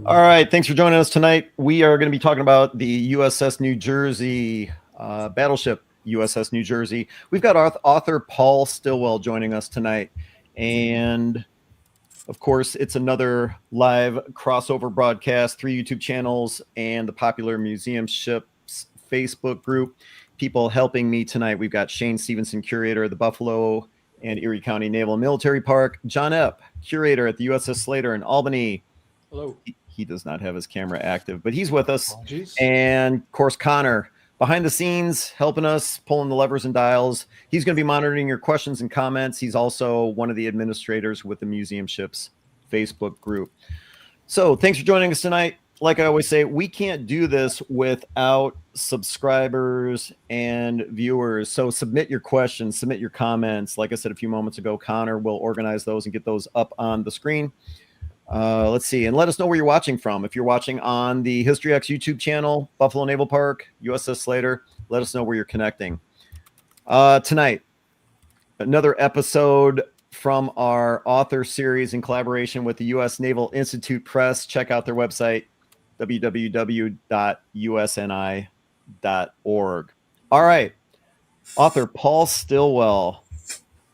All right, thanks for joining us tonight. We are going to be talking about the USS New Jersey, Battleship USS New Jersey. We've got author Paul Stillwell joining us tonight. And of course, it's another live crossover broadcast, 3 YouTube channels, and the popular Museum Ships Facebook group. People helping me tonight. We've got Shane Stevenson, curator of the Buffalo and Erie County Naval and Military Park. John Epp, curator at the USS Slater in Albany. Hello. He does not have his camera active, but he's with us. Apologies. And of course, Connor, behind the scenes, helping us, pulling the levers and dials. He's going to be monitoring your questions and comments. He's also one of the administrators with the Museum Ships Facebook group. So thanks for joining us tonight. Like I always say, we can't do this without subscribers and viewers. So submit your questions, submit your comments. Like I said a few moments ago, Connor will organize those and get those up on the screen. Let's see, and let us know where you're watching from. If you're watching on the History X YouTube channel, Buffalo Naval Park, USS Slater, let us know where you're connecting. Tonight, another episode from our author series in collaboration with the U.S. Naval Institute Press. Check out their website, www.usni.org. All right, author Paul Stillwell.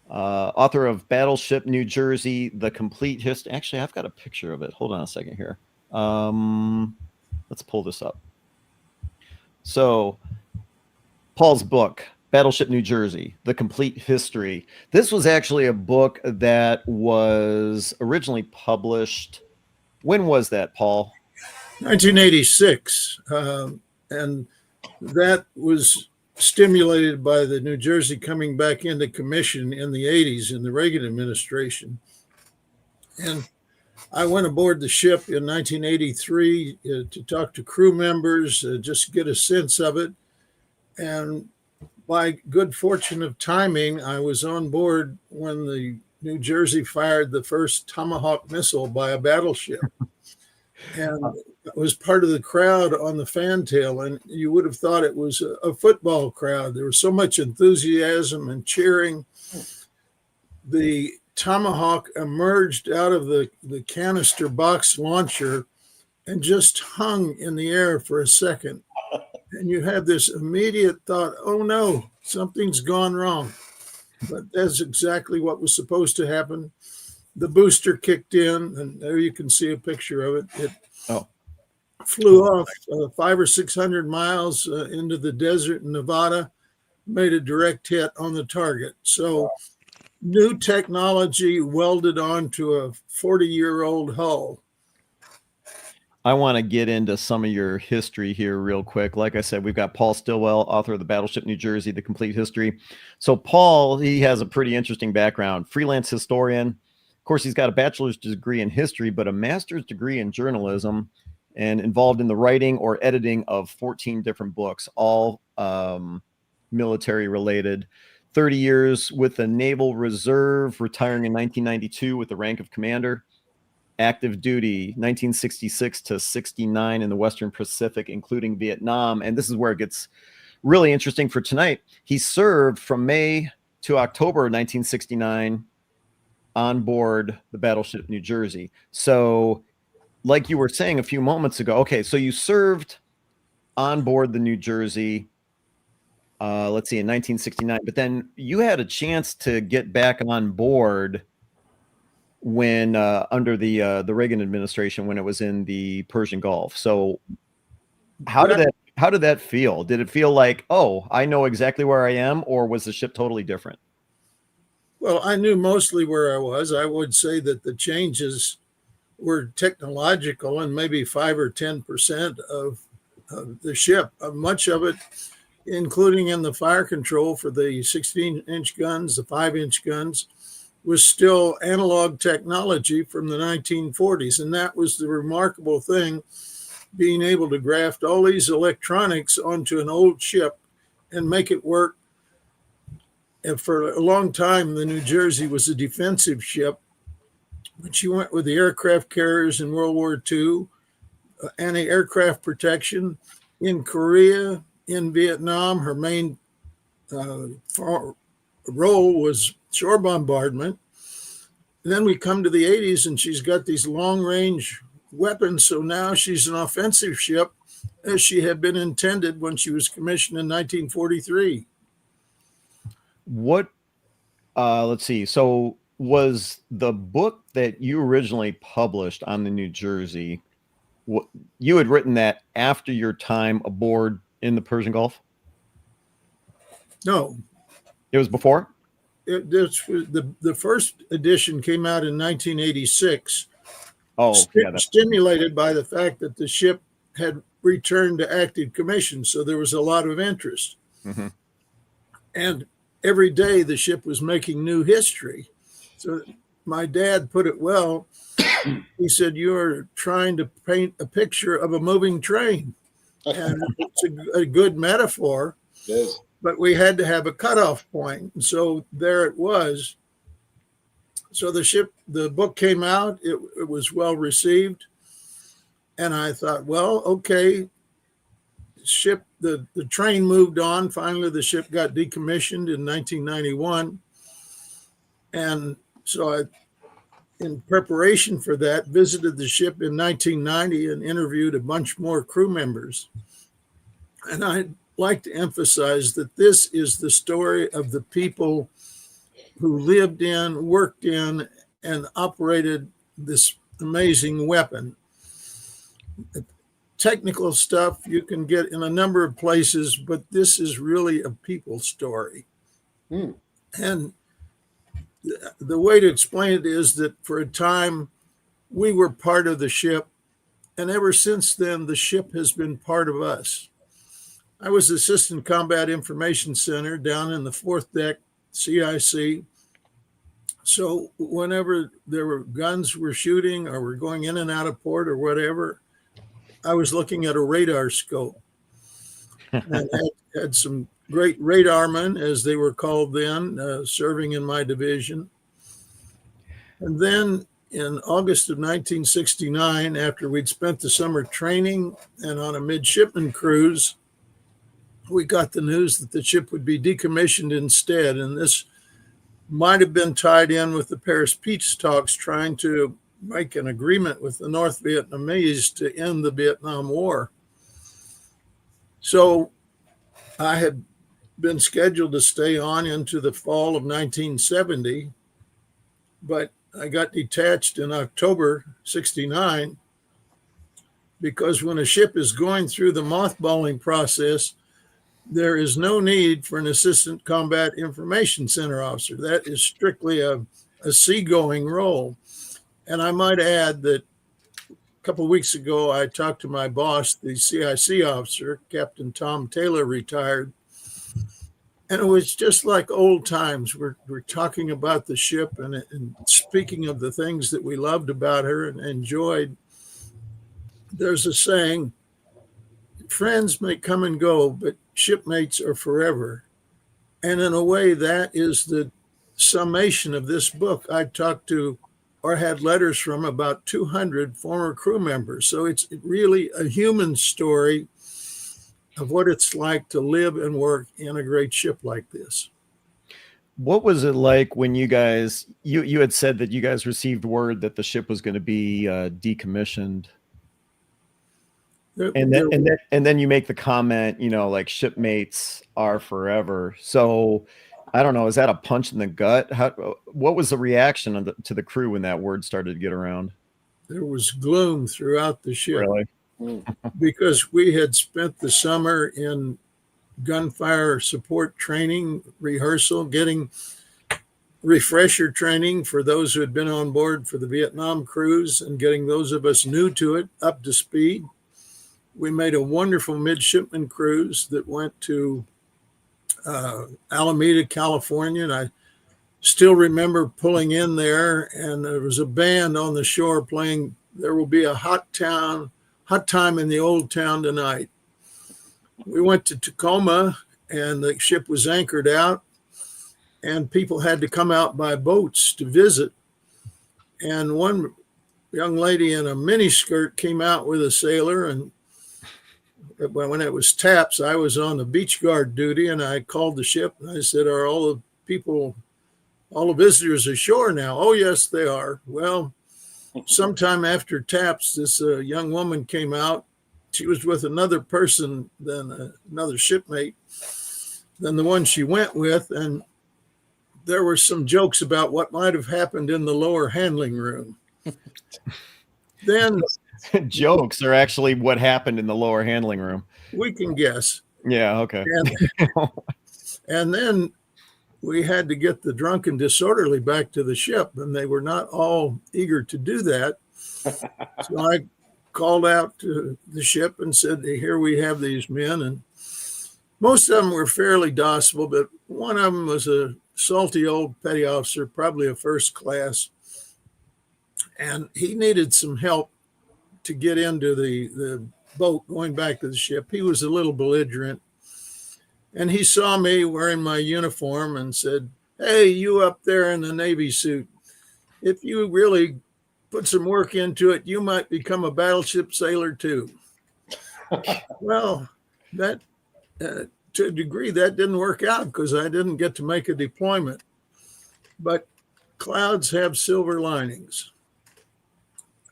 Author of Battleship New Jersey, The Complete History. Actually, I've got a picture of it. Hold on a second here. Let's pull this up. So, Paul's book, Battleship New Jersey, The Complete History. This was actually a book that was originally published. When was that, Paul? 1986. And that was stimulated by the New Jersey coming back into commission in the 80s in the Reagan administration. And I went aboard the ship in 1983 to talk to crew members, just get a sense of it. And by good fortune of timing, I was on board when the New Jersey fired the first Tomahawk missile by a battleship. And I was part of the crowd on the fantail, and you would have thought it was a football crowd. There was so much enthusiasm and cheering. The Tomahawk emerged out of the canister box launcher and just hung in the air for a second. And you had this immediate thought, oh no, something's gone wrong. But that's exactly what was supposed to happen. The booster kicked in, and there you can see a picture of it. It flew off 500 or 600 miles into the desert in Nevada, made a direct hit on the target. So new technology welded onto a 40-year-old hull. I want to get into some of your history here real quick. Like I said, we've got Paul Stillwell, author of the Battleship New Jersey, The Complete History. So Paul, he has a pretty interesting background. Freelance historian. Of course, he's got a bachelor's degree in history, but a master's degree in journalism, and involved in the writing or editing of 14 different books, all military related. 30 years with the Naval Reserve, retiring in 1992 with the rank of commander. Active duty 1966 to 69 in the Western Pacific, including Vietnam. And this is where it gets really interesting for tonight. He served from May to October 1969 on board the Battleship New Jersey. So like you were saying a few moments ago, okay, so you served on board the New Jersey, let's see, in 1969, but then you had a chance to get back on board when under the Reagan administration, when it was in the Persian Gulf. So how did that feel? Did it feel like, oh, I know exactly where I am, or was the ship totally different? Well, I knew mostly where I was. I would say that the changes were technological and maybe 5 or 10% of the ship. Much of it, including in the fire control for the 16-inch guns, the 5-inch guns, was still analog technology from the 1940s. And that was the remarkable thing, being able to graft all these electronics onto an old ship and make it work. And for a long time, the New Jersey was a defensive ship. When she went with the aircraft carriers in World War II, anti-aircraft protection in Korea, in Vietnam, her main role was shore bombardment. And then we come to the 80s, and she's got these long-range weapons. So now she's an offensive ship, as she had been intended when she was commissioned in 1943. What, let's see. So was the book that you originally published on the New Jersey, what you had written that after your time aboard in the Persian Gulf? No, It was before? The first edition came out in 1986. Oh, yeah. Stimulated by the fact that the ship had returned to active commission. So there was a lot of interest. Mm-hmm. And every day the ship was making new history. So my dad put it well. He said, "You're trying to paint a picture of a moving train." And it's a good metaphor. Yes. But we had to have a cutoff point. And so there it was. So the book came out. It was well received. And I thought, well, okay, the train moved on. Finally, the ship got decommissioned in 1991. And so in preparation for that, visited the ship in 1990 and interviewed a bunch more crew members. And I'd like to emphasize that this is the story of the people who lived in, worked in, and operated this amazing weapon. Technical stuff you can get in a number of places, but this is really a people story. And the way to explain it is that for a time we were part of the ship, and ever since then the ship has been part of us. I was Assistant Combat Information Center down in the fourth deck, CIC. So whenever there were guns were shooting or were going in and out of port or whatever, I was looking at a radar scope. And had some great radarmen, as they were called then, serving in my division. And then in August of 1969, after we'd spent the summer training and on a midshipman cruise, we got the news that the ship would be decommissioned instead. And this might have been tied in with the Paris peace talks, trying to make an agreement with the North Vietnamese to end the Vietnam War. So I had been scheduled to stay on into the fall of 1970, but I got detached in October 69 because when a ship is going through the mothballing process, there is no need for an Assistant Combat Information Center officer. That is strictly a seagoing role. And I might add that a couple of weeks ago, I talked to my boss, the CIC officer, Captain Tom Taylor, retired. And it was just like old times. We're talking about the ship and speaking of the things that we loved about her and enjoyed. There's a saying, friends may come and go, but shipmates are forever. And in a way, that is the summation of this book. I talked to or had letters from about 200 former crew members. So it's really a human story of what it's like to live and work in a great ship like this. What was it like when you guys, you had said that you guys received word that the ship was going to be decommissioned? And then you make the comment, like shipmates are forever. So I don't know, is that a punch in the gut? What was the reaction to the crew when that word started to get around? There was gloom throughout the ship. Really? Because we had spent the summer in gunfire support training, rehearsal, getting refresher training for those who had been on board for the Vietnam cruise and getting those of us new to it up to speed. We made a wonderful midshipman cruise that went to Alameda, California. And I still remember pulling in there, and there was a band on the shore playing "There Will Be a Hot Time in the Old Town Tonight." We went to Tacoma, and the ship was anchored out, and people had to come out by boats to visit. And one young lady in a miniskirt came out with a sailor, and when it was taps, I was on the beach guard duty, and I called the ship and I said, "Are all the visitors ashore now?" "Oh, yes, they are." Well, sometime after taps, this young woman came out. She was with another person than another shipmate than the one she went with. And there were some jokes about what might have happened in the lower handling room. Then jokes are actually what happened in the lower handling room. We can guess. Yeah. Okay. And then we had to get the drunk and disorderly back to the ship, and they were not all eager to do that. So I called out to the ship and said, here we have these men. And most of them were fairly docile, but one of them was a salty old petty officer, probably a first class. And he needed some help to get into the boat going back to the ship. He was a little belligerent. And he saw me wearing my uniform and said, hey, you up there in the Navy suit, if you really put some work into it, you might become a battleship sailor too. Well, that to a degree, that didn't work out because I didn't get to make a deployment. But clouds have silver linings.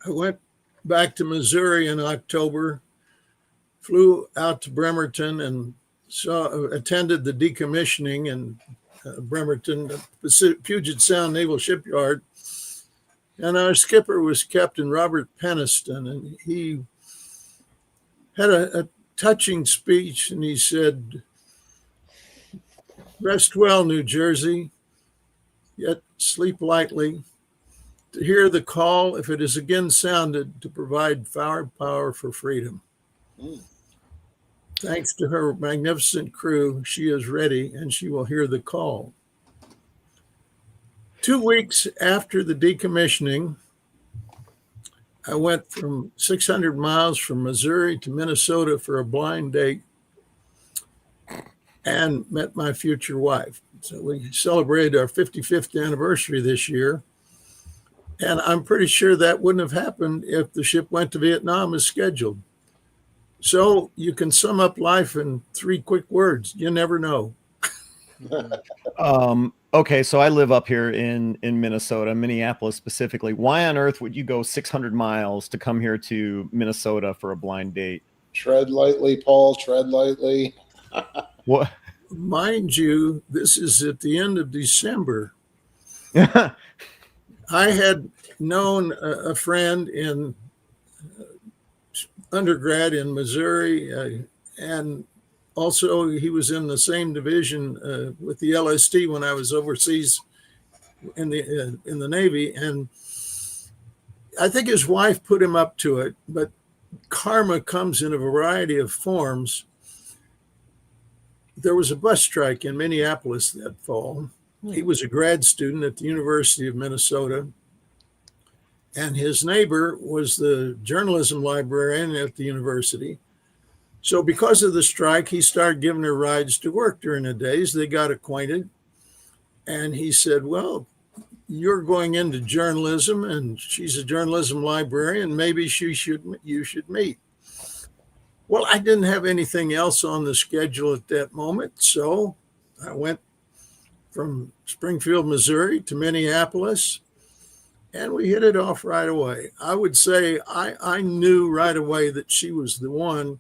I went back to Missouri in October, flew out to Bremerton and attended the decommissioning in Bremerton, Puget Sound Naval Shipyard. And our skipper was Captain Robert Peniston, and he had a touching speech, and he said, rest well, New Jersey, yet sleep lightly, to hear the call, if it is again sounded, to provide firepower for freedom. Thanks to her magnificent crew, she is ready, and she will hear the call. 2 weeks after the decommissioning, I went from 600 miles from Missouri to Minnesota for a blind date and met my future wife. So we celebrated our 55th anniversary this year. And I'm pretty sure that wouldn't have happened if the ship went to Vietnam as scheduled. So you can sum up life in 3 quick words. You never know. Okay, so I live up here in Minnesota, Minneapolis specifically. Why on earth would you go 600 miles to come here to Minnesota for a blind date? Tread lightly, Paul, tread lightly. What? Mind you, this is at the end of December. I had known a friend in undergrad in Missouri, and also he was in the same division with the LST when I was overseas in the Navy. And I think his wife put him up to it, but karma comes in a variety of forms. There was a bus strike in Minneapolis that fall. He was a grad student at the University of Minnesota, and his neighbor was the journalism librarian at the university. So because of the strike, he started giving her rides to work during the days. They got acquainted, and he said, well, you're going into journalism, and she's a journalism librarian. Maybe you should meet. Well, I didn't have anything else on the schedule at that moment, so I went from Springfield, Missouri to Minneapolis, and we hit it off right away. I would say I knew right away that she was the one.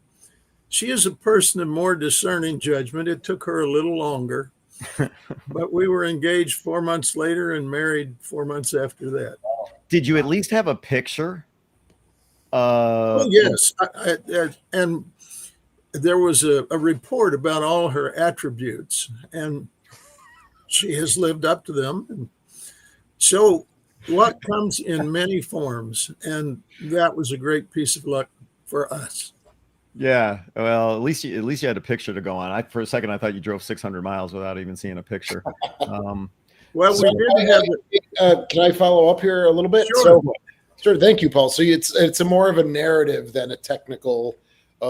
She is a person of more discerning judgment. It took her a little longer, but we were engaged 4 months later and married 4 months after that. Did you at least have a picture? Oh, yes. And there was a report about all her attributes, and she has lived up to them. And so luck comes in many forms, and that was a great piece of luck for us. Yeah, well, at least you had a picture to go on. For a second, I thought you drove 600 miles without even seeing a picture. Well, so we didn't have it. Can I follow up here a little bit? Sure. Sure. Thank you, Paul. So it's a more of a narrative than a technical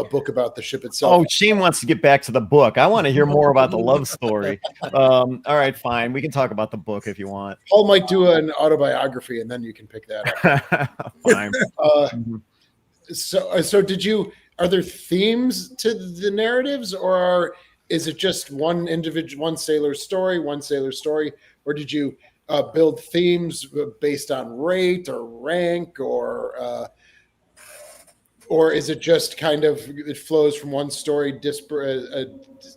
book about the ship itself. Oh, Shane wants to get back to the book. I want to hear more about the love story. All right, fine. We can talk about the book if you want. Paul might do an autobiography, and then you can pick that up. Fine. So did you? Are there themes to the narratives, or is it just one sailor's story, or did you build themes based on rate or rank, or is it just kind of it flows from one story, a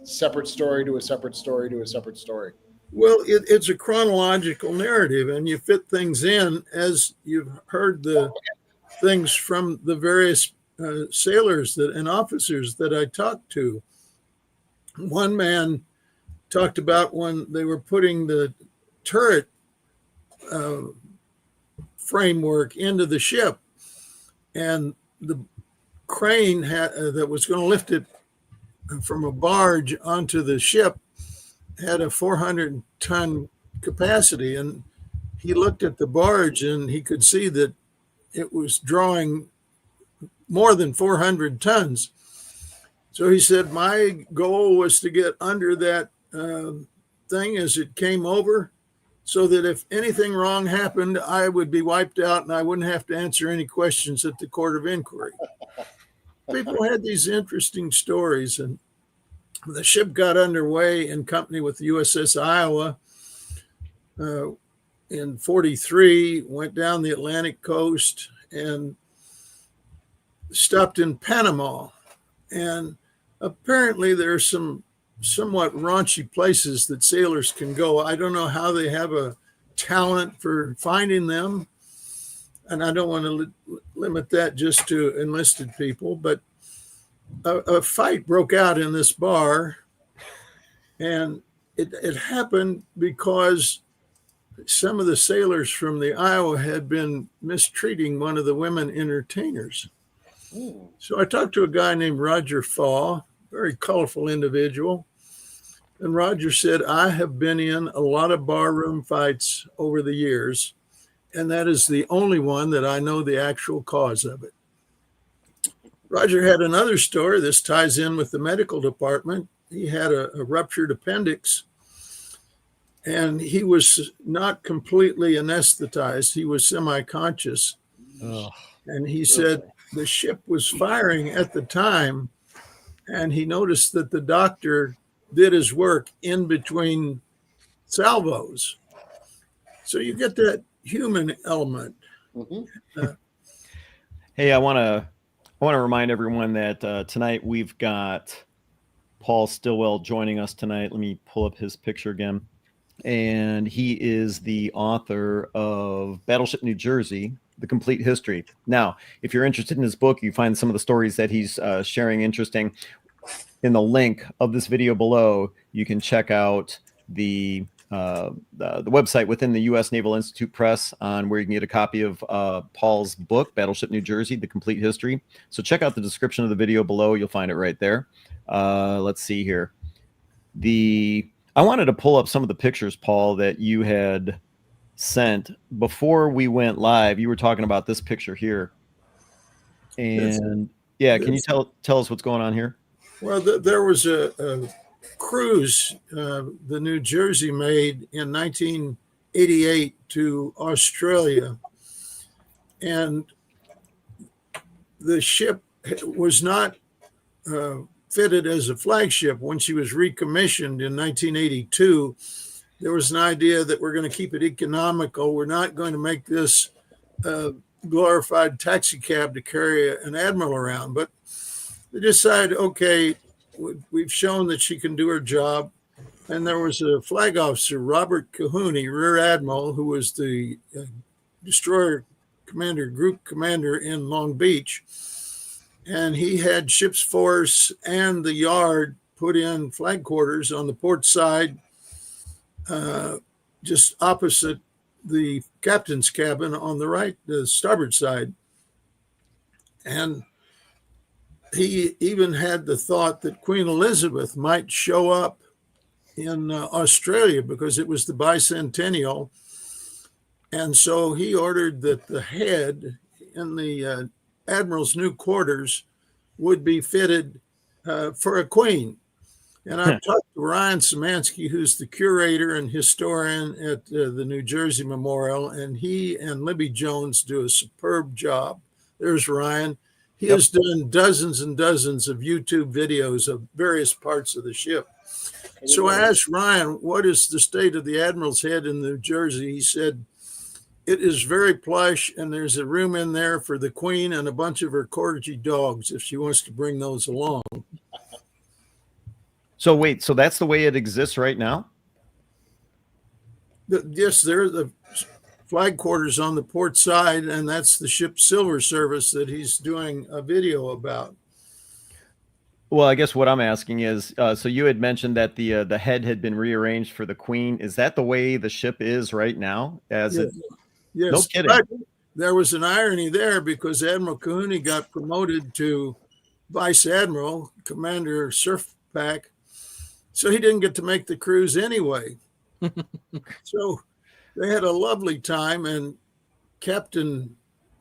separate story to a separate story to a separate story? Well, it's a chronological narrative, and you fit things in as you've heard the things from the various sailors and officers that I talked to. One man talked about when they were putting the turret framework into the ship, and the crane that was going to lift it from a barge onto the ship had a 400-ton capacity, and he looked at the barge and he could see that it was drawing more than 400 tons. So he said, my goal was to get under that thing as it came over, so that if anything wrong happened, I would be wiped out and I wouldn't have to answer any questions at the court of inquiry. People had these interesting stories, and the ship got underway in company with the USS Iowa in 43, went down the Atlantic coast and stopped in Panama. And apparently there are some somewhat raunchy places that sailors can go. I don't know how they have a talent for finding them, and I don't want to limit that just to enlisted people, but a fight broke out in this bar, and it happened because some of the sailors from the Iowa had been mistreating one of the women entertainers. Ooh. So I talked to a guy named Roger Faw, very colorful individual. And Roger said, I have been in a lot of barroom fights over the years, and that is the only one that I know the actual cause of it. Roger had another story. This ties in with the medical department. He had a ruptured appendix, and he was not completely anesthetized. He was semi-conscious. Oh. And he said the ship was firing at the time, and he noticed that the doctor did his work in between salvos. So you get that human element. Mm-hmm. Hey, I want to remind everyone that tonight we've got Paul Stillwell joining us tonight. Let me pull up his picture again. And he is the author of Battleship New Jersey, The Complete History. Now, if you're interested in his book, you find some of the stories that he's sharing interesting. In the link of this video below, you can check out the website within the U.S. Naval Institute Press on where you can get a copy of Paul's book, Battleship New Jersey, The Complete History. So check out the description of the video below. You'll find it right there. Let's see here. I wanted to pull up some of the pictures, Paul, that you had sent before we went live. You were talking about this picture here. And yeah, can you tell us what's going on here? Well, there was a cruise the New Jersey made in 1988 to Australia, and the ship was not fitted as a flagship. When she was recommissioned in 1982, there was an idea that we're going to keep it economical. We're not going to make this glorified taxi cab to carry an admiral around, but they decided, okay, we've shown that she can do her job. And there was a flag officer, Robert Cahooney, Rear Admiral, who was the destroyer commander, group commander in Long Beach. And he had ship's force and the yard put in flag quarters on the port side, just opposite the captain's cabin on the right, the starboard side. And he even had the thought that Queen Elizabeth might show up in Australia because it was the bicentennial. And so he ordered that the head in the admiral's new quarters would be fitted for a queen. And I've talked to Ryan Szymanski, who's the curator and historian at the New Jersey Memorial, and he and Libby Jones do a superb job. There's Ryan. He has done dozens and dozens of YouTube videos of various parts of the ship. So I asked Ryan, what is the state of the Admiral's Head in New Jersey? He said, it is very plush, and there's a room in there for the Queen and a bunch of her corgi dogs if she wants to bring those along. So wait, so that's the way it exists right now? Yes, there's the flag quarters on the port side, and that's the ship's silver service that he's doing a video about. Well, I guess what I'm asking is, so you had mentioned that the head had been rearranged for the Queen. Is that the way the ship is right now? Yes. No kidding. But there was an irony there because Admiral Kahune got promoted to Vice Admiral, Commander Surf Pack, so he didn't get to make the cruise anyway. So they had a lovely time, and Captain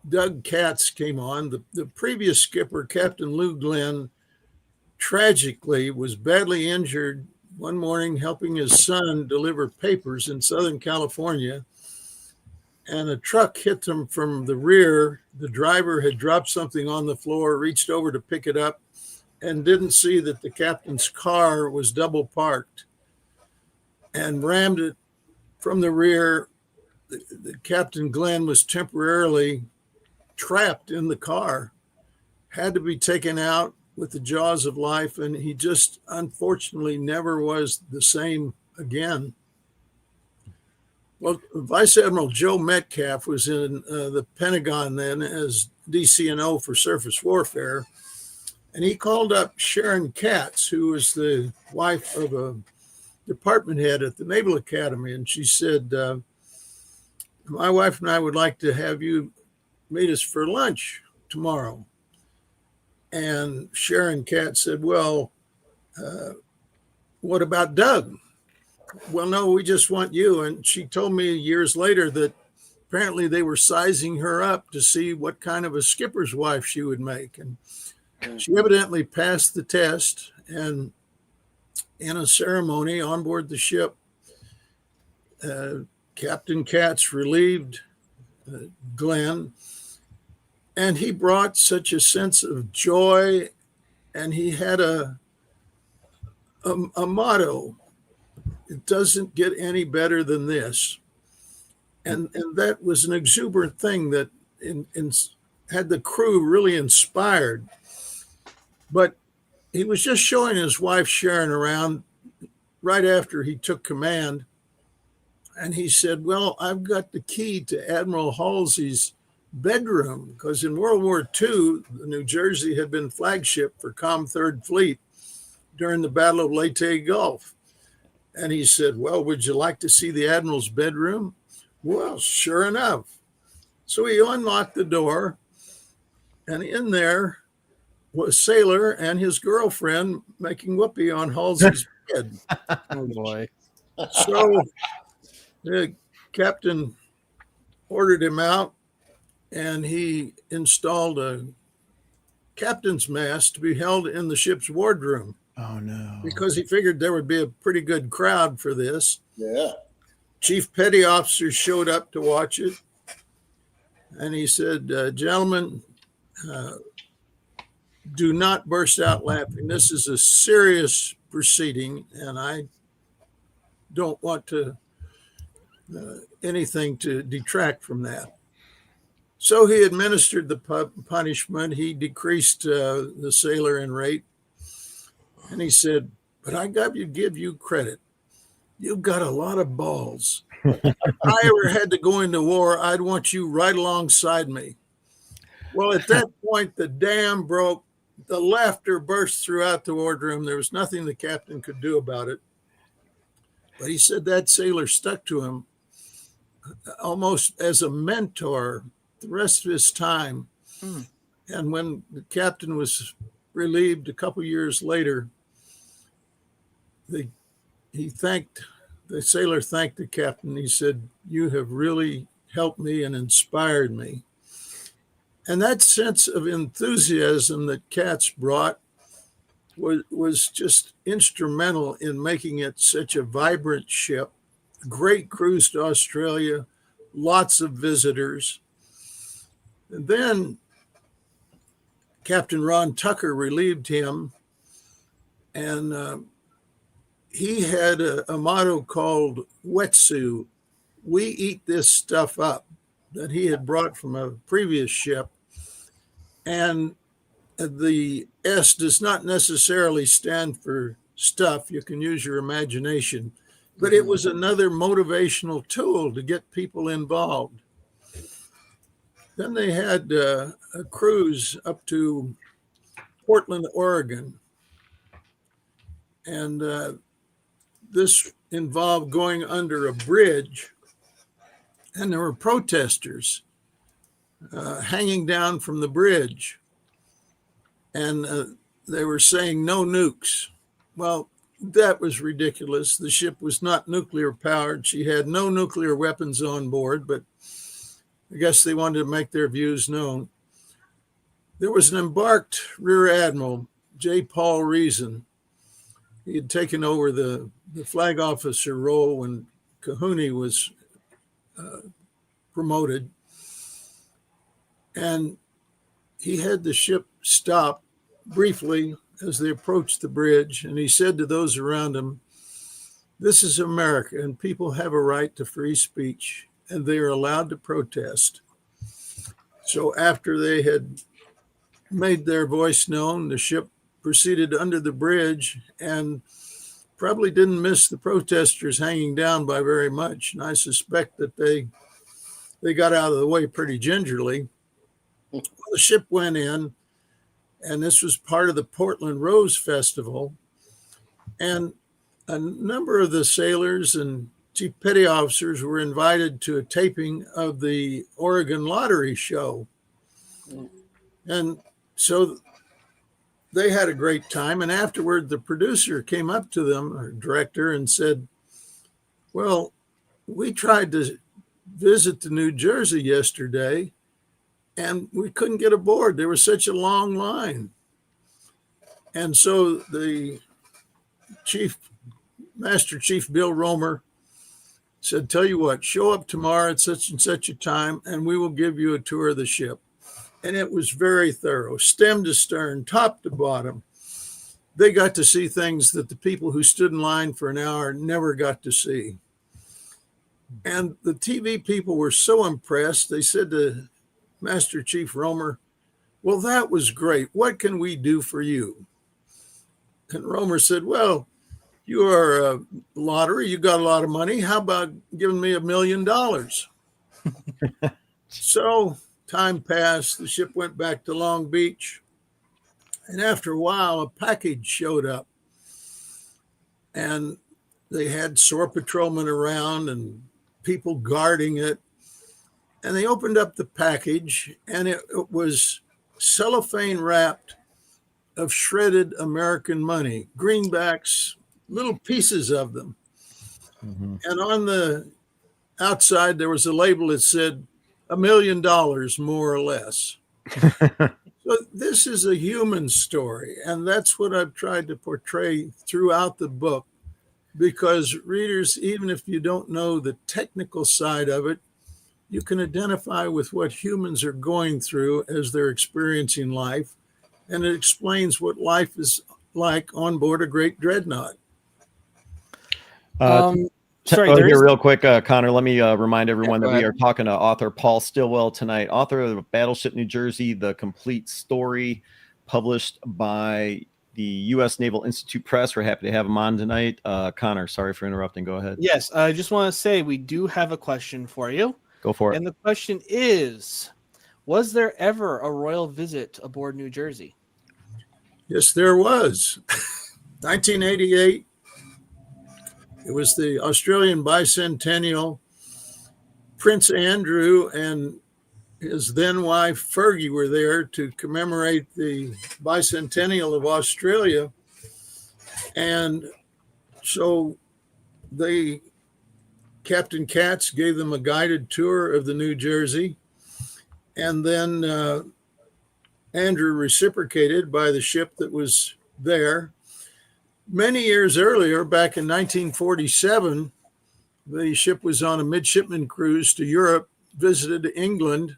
Doug Katz came on. The previous skipper, Captain Lou Glenn, tragically was badly injured one morning helping his son deliver papers in Southern California, and a truck hit them from the rear. The driver had dropped something on the floor, reached over to pick it up, and didn't see that the captain's car was double parked and rammed it from the rear. The Captain Glenn was temporarily trapped in the car, had to be taken out with the jaws of life, and he just unfortunately never was the same again. Well, Vice Admiral Joe Metcalf was in the Pentagon then as DCNO for surface warfare, and he called up Sharon Katz, who was the wife of a department head at the Naval Academy, and she said, my wife and I would like to have you meet us for lunch tomorrow. And Sharon Katz said, well, what about Doug? Well, no, we just want you. And she told me years later that apparently they were sizing her up to see what kind of a skipper's wife she would make. And she evidently passed the test. And in a ceremony on board the ship, Captain Katz relieved Glenn, and he brought such a sense of joy, and he had a motto: it doesn't get any better than this. And that was an exuberant thing that had the crew really inspired. But he was just showing his wife Sharon around right after he took command. And he said, well, I've got the key to Admiral Halsey's bedroom, because in World War II, the New Jersey had been flagship for Com Third Fleet during the Battle of Leyte Gulf. And he said, well, would you like to see the Admiral's bedroom? Well, sure enough. So he unlocked the door, and in there was Sailor and his girlfriend making whoopee on Halsey's bed. Oh, boy. So the captain ordered him out, and he installed a captain's mast to be held in the ship's wardroom. Oh, no. Because he figured there would be a pretty good crowd for this. Yeah. Chief petty officers showed up to watch it. And he said, gentlemen, do not burst out laughing. This is a serious proceeding, and I don't want to anything to detract from that. So he administered the punishment. He decreased the sailor in rate. And he said, but I got to give you credit. You've got a lot of balls. If I ever had to go into war, I'd want you right alongside me. Well, at that point, the dam broke. The laughter burst throughout the wardroom. There was nothing the captain could do about it. But he said that sailor stuck to him almost as a mentor the rest of his time. And when the captain was relieved a couple years later, the sailor thanked the captain. He said, you have really helped me and inspired me. And that sense of enthusiasm that Katz brought was just instrumental in making it such a vibrant ship. Great cruise to Australia, lots of visitors. And then Captain Ron Tucker relieved him, and he had a motto called Wetsu, we eat this stuff up, that he had brought from a previous ship. And the S does not necessarily stand for stuff. You can use your imagination, but it was another motivational tool to get people involved. Then they had a cruise up to Portland, Oregon. And this involved going under a bridge, and there were protesters hanging down from the bridge. And they were saying no nukes. Well, that was ridiculous. The ship was not nuclear powered. She had no nuclear weapons on board, but I guess they wanted to make their views known. There was an embarked Rear Admiral, J. Paul Reason. He had taken over the flag officer role when Kahune was promoted. And he had the ship stop briefly as they approached the bridge. And he said to those around him, this is America, and people have a right to free speech, and they are allowed to protest. So after they had made their voice known, the ship proceeded under the bridge and probably didn't miss the protesters hanging down by very much. And I suspect that they got out of the way pretty gingerly. Well, the ship went in, and this was part of the Portland Rose Festival. And a number of the sailors and chief petty officers were invited to a taping of the Oregon Lottery show. And so they had a great time. And afterward, the producer came up to them, or director, and said, well, we tried to visit the New Jersey yesterday, and we couldn't get aboard. There was such a long line. And so the Master Chief Bill Romer said, tell you what, show up tomorrow at such and such a time, and we will give you a tour of the ship. And it was very thorough, stem to stern, top to bottom. They got to see things that the people who stood in line for an hour never got to see. And the TV people were so impressed, they said to Master Chief Romer, well, that was great. What can we do for you? And Romer said, well, you are a lottery. You got a lot of money. How about giving me $1 million? So time passed. The ship went back to Long Beach. And after a while, a package showed up. And they had SOAR patrolmen around and people guarding it. And they opened up the package, and it was cellophane wrapped of shredded American money, greenbacks, little pieces of them. Mm-hmm. And on the outside, there was a label that said $1 million, more or less. So this is a human story. And that's what I've tried to portray throughout the book, because readers, even if you don't know the technical side of it, you can identify with what humans are going through as they're experiencing life. And it explains what life is like on board a great dreadnought. Sorry, here real quick, Connor, let me remind everyone that we are talking to author Paul Stillwell tonight, author of Battleship New Jersey, the complete story, published by the U.S. Naval Institute Press. We're happy to have him on tonight. Connor, sorry for interrupting. Go ahead. Yes, I just want to say we do have a question for you. Go for it. And the question is, was there ever a royal visit aboard New Jersey? Yes, there was. 1988. It was the Australian bicentennial. Prince Andrew and his then wife Fergie were there to commemorate the bicentennial of Australia. And so Captain Katz gave them a guided tour of the New Jersey. And then Andrew reciprocated by the ship that was there. Many years earlier, back in 1947, the ship was on a midshipman cruise to Europe, visited England,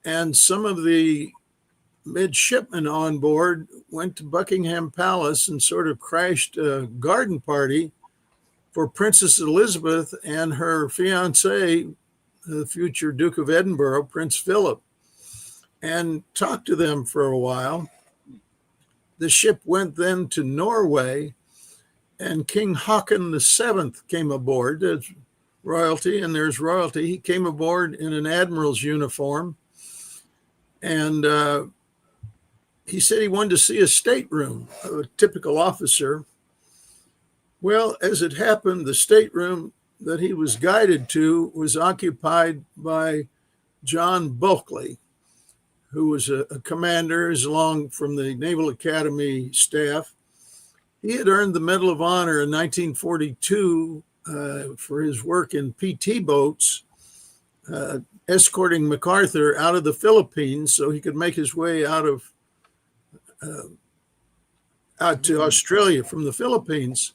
and some of the midshipmen on board went to Buckingham Palace and sort of crashed a garden party for Princess Elizabeth and her fiance, the future Duke of Edinburgh, Prince Philip, and talked to them for a while. The ship went then to Norway, and King Haakon VII came aboard as royalty, and there's royalty. He came aboard in an admiral's uniform, and he said he wanted to see a stateroom, a typical officer. Well, as it happened, the stateroom that he was guided to was occupied by John Bulkeley, who was a commander, along from the Naval Academy staff. He had earned the Medal of Honor in 1942 for his work in PT boats, escorting MacArthur out of the Philippines so he could make his way out to Australia from the Philippines.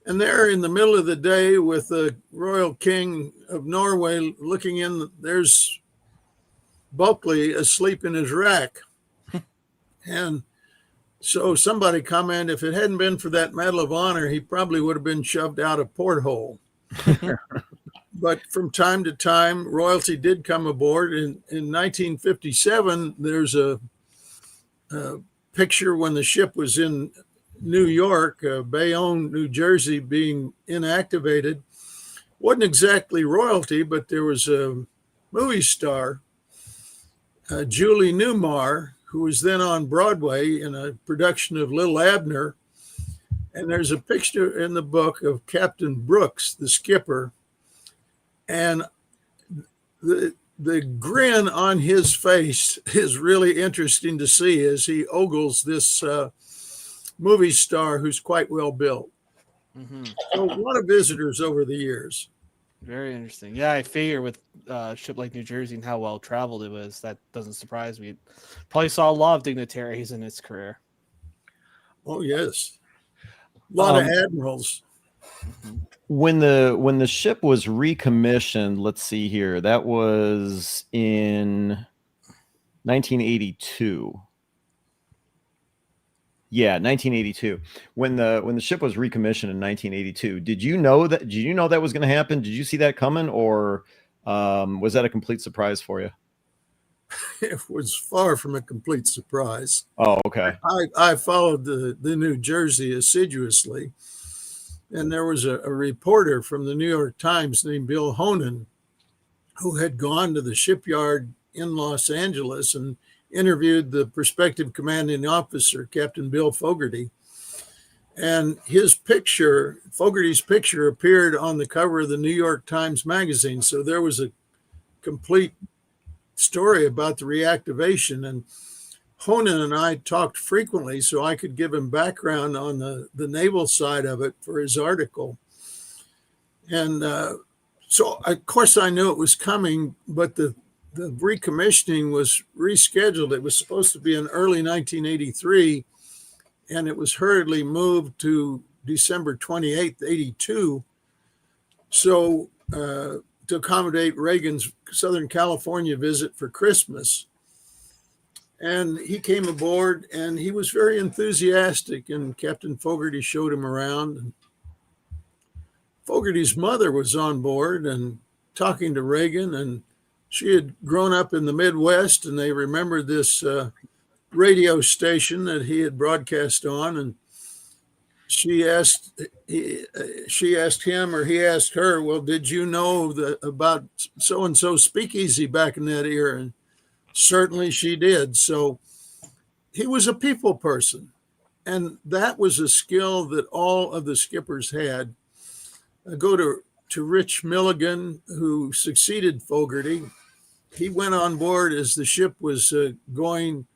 And there in the middle of the day with the Royal King of Norway looking in, there's Bulkeley asleep in his rack. And so somebody commented, if it hadn't been for that Medal of Honor, he probably would have been shoved out a porthole. But from time to time, royalty did come aboard. In 1957, there's a picture when the ship was in New York, Bayonne, New Jersey, being inactivated. Wasn't exactly royalty, but there was a movie star, Julie Newmar, who was then on Broadway in a production of Little Abner. And there's a picture in the book of Captain Brooks, the skipper. And the grin on his face is really interesting to see as he ogles this movie star who's quite well built. Mm-hmm. So a lot of visitors over the years. Very interesting. Yeah, I figure with ship like New Jersey and how well traveled it was, that doesn't surprise me. Probably saw a lot of dignitaries in its career. Oh yes, a lot of admirals. When the ship was recommissioned, let's see here, that was in 1982. Yeah, 1982. When the ship was recommissioned in 1982, did you know that was going to happen? Did you see that coming, or was that a complete surprise for you? It was far from a complete surprise. Oh, okay. I followed the New Jersey assiduously, and there was a reporter from the New York Times named Bill Honan who had gone to the shipyard in Los Angeles and interviewed the prospective commanding officer, Captain Bill Fogarty. And his picture, Fogarty's picture, appeared on the cover of the New York Times Magazine. So there was a complete story about the reactivation. And Honan and I talked frequently so I could give him background on the naval side of it for his article. And so, of course, I knew it was coming, but the recommissioning was rescheduled. It was supposed to be in early 1983, and it was hurriedly moved to December 28th, 82. So to accommodate Reagan's Southern California visit for Christmas. And he came aboard and he was very enthusiastic, and Captain Fogarty showed him around. And Fogarty's mother was on board and talking to Reagan, and she had grown up in the Midwest, and they remembered this radio station that he had broadcast on. And she asked him, or he asked her, well, did you know about so-and-so speakeasy back in that era? And certainly she did. So he was a people person. And that was a skill that all of the skippers had. I go to Rich Milligan, who succeeded Fogarty. He went on board as the ship was going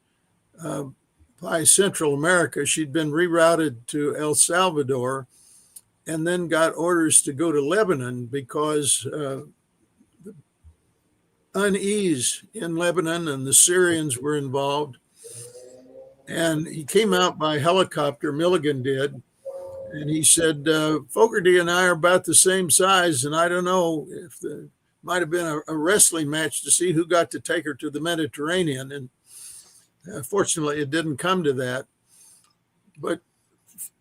by Central America. She'd been rerouted to El Salvador and then got orders to go to Lebanon because the unease in Lebanon and the Syrians were involved. And he came out by helicopter, Milligan did, and he said, Fogarty and I are about the same size, and I don't know if the might have been a wrestling match to see who got to take her to the Mediterranean. And Fortunately, it didn't come to that. But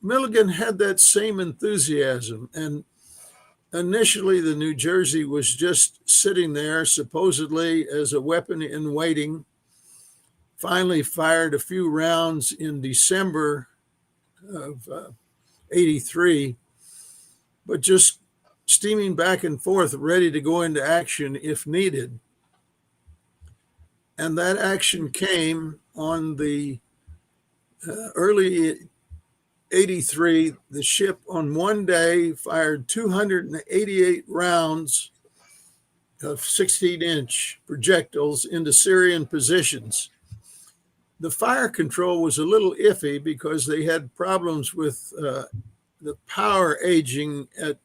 Milligan had that same enthusiasm. And initially, the New Jersey was just sitting there, supposedly as a weapon in waiting. Finally fired a few rounds in December of 83, but just steaming back and forth, ready to go into action if needed. And that action came on the early 83. The ship on one day fired 288 rounds of 16-inch projectiles into Syrian positions. The fire control was a little iffy because they had problems with the power aging at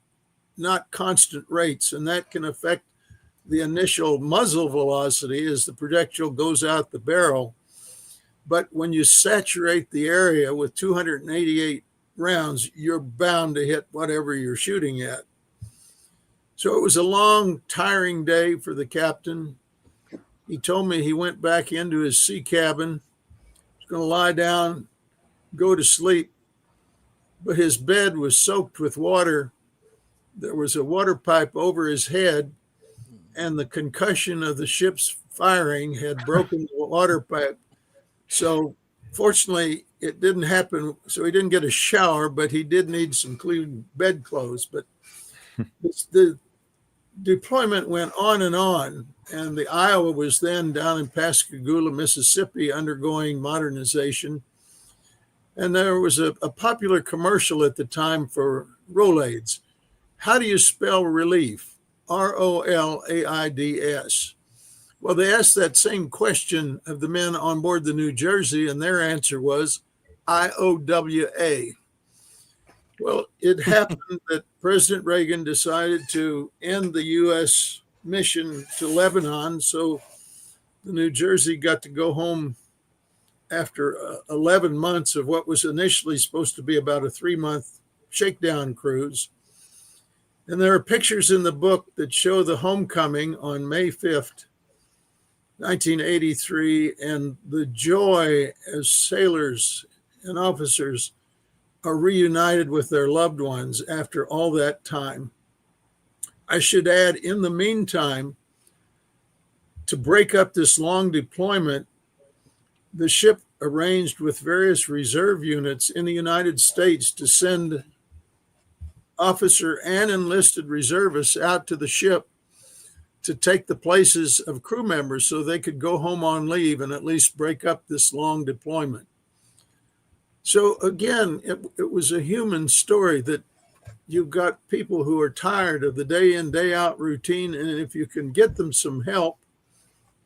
not constant rates, and that can affect the initial muzzle velocity as the projectile goes out the barrel. But when you saturate the area with 288 rounds, you're bound to hit whatever you're shooting at. So it was a long, tiring day for the captain. He told me he went back into his sea cabin, going to lie down, go to sleep, but his bed was soaked with water. There was a water pipe over his head, and the concussion of the ship's firing had broken the water pipe. So fortunately, it didn't happen. So he didn't get a shower, but he did need some clean bedclothes. But the deployment went on, and the Iowa was then down in Pascagoula, Mississippi, undergoing modernization. And there was a popular commercial at the time for Rolaids. How do you spell relief? Rolaids. Well, they asked that same question of the men on board the New Jersey, and their answer was IOWA. Well, it happened that President Reagan decided to end the U.S. mission to Lebanon, so the New Jersey got to go home after 11 months of what was initially supposed to be about a 3-month shakedown cruise. And there are pictures in the book that show the homecoming on May 5th, 1983, and the joy as sailors and officers are reunited with their loved ones after all that time. I should add, in the meantime, to break up this long deployment, the ship arranged with various reserve units in the United States to send officer and enlisted reservists out to the ship to take the places of crew members so they could go home on leave and at least break up this long deployment. So again, it was a human story that you've got people who are tired of the day in, day out routine, and if you can get them some help,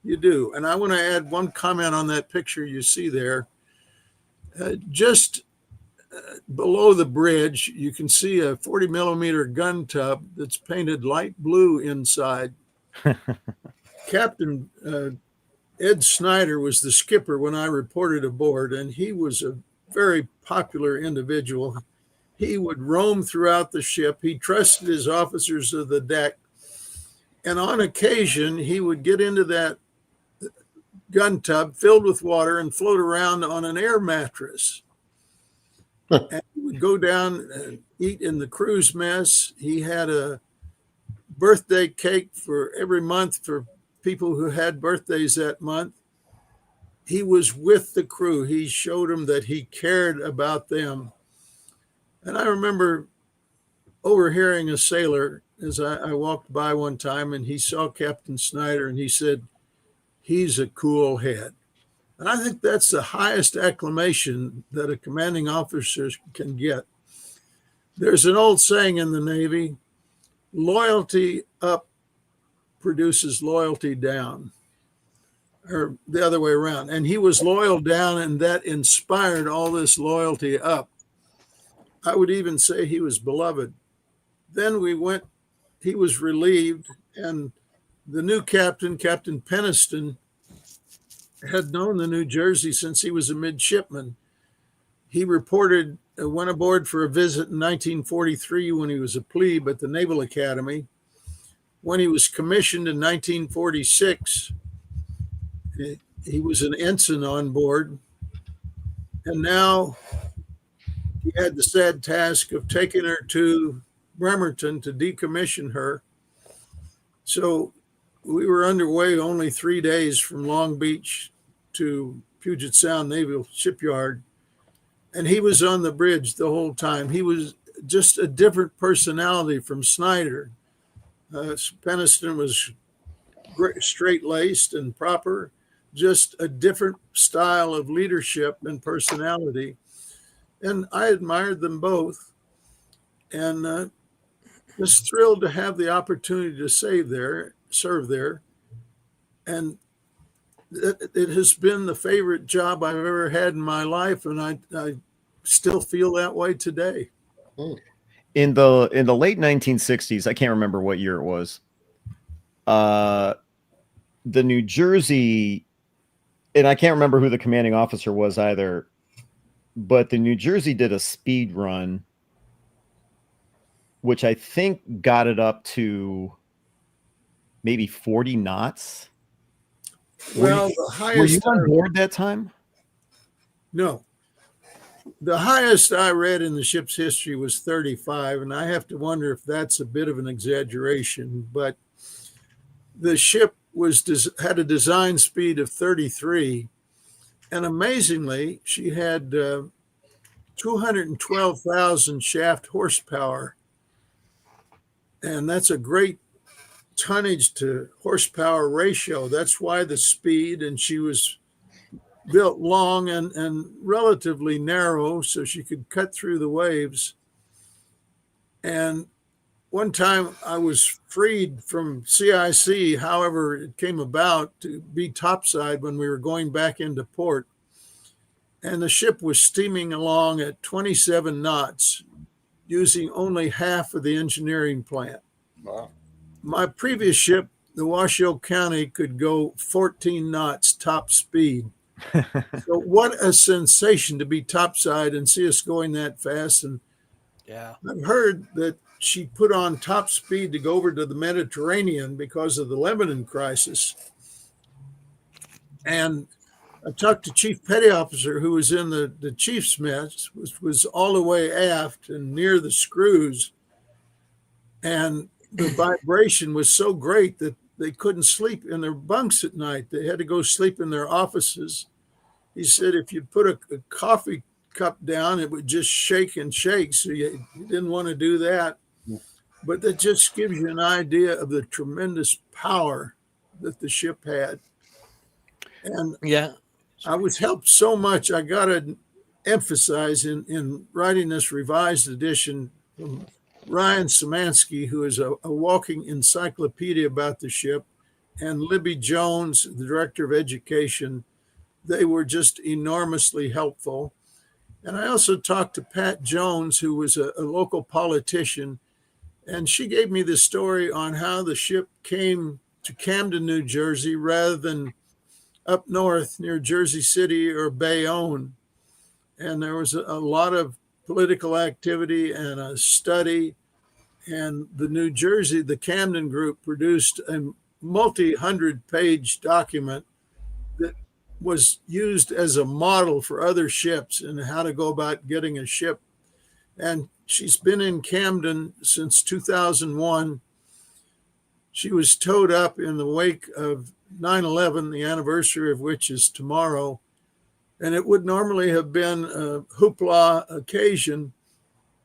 you do. And I want to add one comment on that picture you see there. Just below the bridge, you can see a 40 millimeter gun tub that's painted light blue inside. Captain Ed Snyder was the skipper when I reported aboard, and he was a very popular individual. He would roam throughout the ship. He trusted his officers of the deck. And on occasion, he would get into that gun tub filled with water and float around on an air mattress. And he would go down and eat in the crew's mess. He had a birthday cake for every month for people who had birthdays that month. He was with the crew. He showed them that he cared about them. And I remember overhearing a sailor as I walked by one time, and he saw Captain Snyder, and he said, "He's a cool head." And I think that's the highest acclamation that a commanding officer can get. There's an old saying in the Navy, loyalty up produces loyalty down, or the other way around. And he was loyal down, and that inspired all this loyalty up. I would even say he was beloved. Then he was relieved, and the new captain, Captain Peniston, had known the New Jersey since he was a midshipman. He reported, went aboard for a visit in 1943 when he was a plebe at the Naval Academy. When he was commissioned in 1946, he was an ensign on board. And now he had the sad task of taking her to Bremerton to decommission her. So we were underway only 3 days from Long Beach to Puget Sound Naval Shipyard. And he was on the bridge the whole time. He was just a different personality from Snyder. Peniston was straight-laced and proper, just a different style of leadership and personality. And I admired them both, and was thrilled to have the opportunity to serve there. And it has been the favorite job I've ever had in my life, and I still feel that way today. In the late 1960s, I can't remember what year it was. The New Jersey, and I can't remember who the commanding officer was either, but the New Jersey did a speed run, which I think got it up to maybe 40 knots. Well, the highest. Were you on board that time? No. The highest I read in the ship's history was 35, and I have to wonder if that's a bit of an exaggeration, but the ship had a design speed of 33, and amazingly, she had 212,000 shaft horsepower, and that's a great tonnage to horsepower ratio. That's why the speed, and she was built long and relatively narrow so she could cut through the waves. And one time I was freed from CIC, however it came about, to be topside when we were going back into port. And the ship was steaming along at 27 knots, using only half of the engineering plant. Wow. My previous ship, the Washoe County, could go 14 knots top speed. So what a sensation to be topside and see us going that fast. And Yeah. I've heard that she put on top speed to go over to the Mediterranean because of the Lebanon crisis. And I talked to Chief Petty Officer, who was in the chief's mess, which was all the way aft and near the screws. And the vibration was so great that they couldn't sleep in their bunks at night. They had to go sleep in their offices. He said if you put a coffee cup down, it would just shake and shake. So you didn't want to do that. But that just gives you an idea of the tremendous power that the ship had. And Yeah. I was helped so much. I got to emphasize in writing this revised edition from Ryan Szymanski, who is a walking encyclopedia about the ship, and Libby Jones, the director of education. They were just enormously helpful. And I also talked to Pat Jones, who was a local politician, and she gave me the story on how the ship came to Camden, New Jersey, rather than up north near Jersey City or Bayonne. And there was a lot of political activity and a study. And the Camden group produced a multi-100-page document that was used as a model for other ships and how to go about getting a ship. And she's been in Camden since 2001. She was towed up in the wake of 9/11, the anniversary of which is tomorrow. And it would normally have been a hoopla occasion,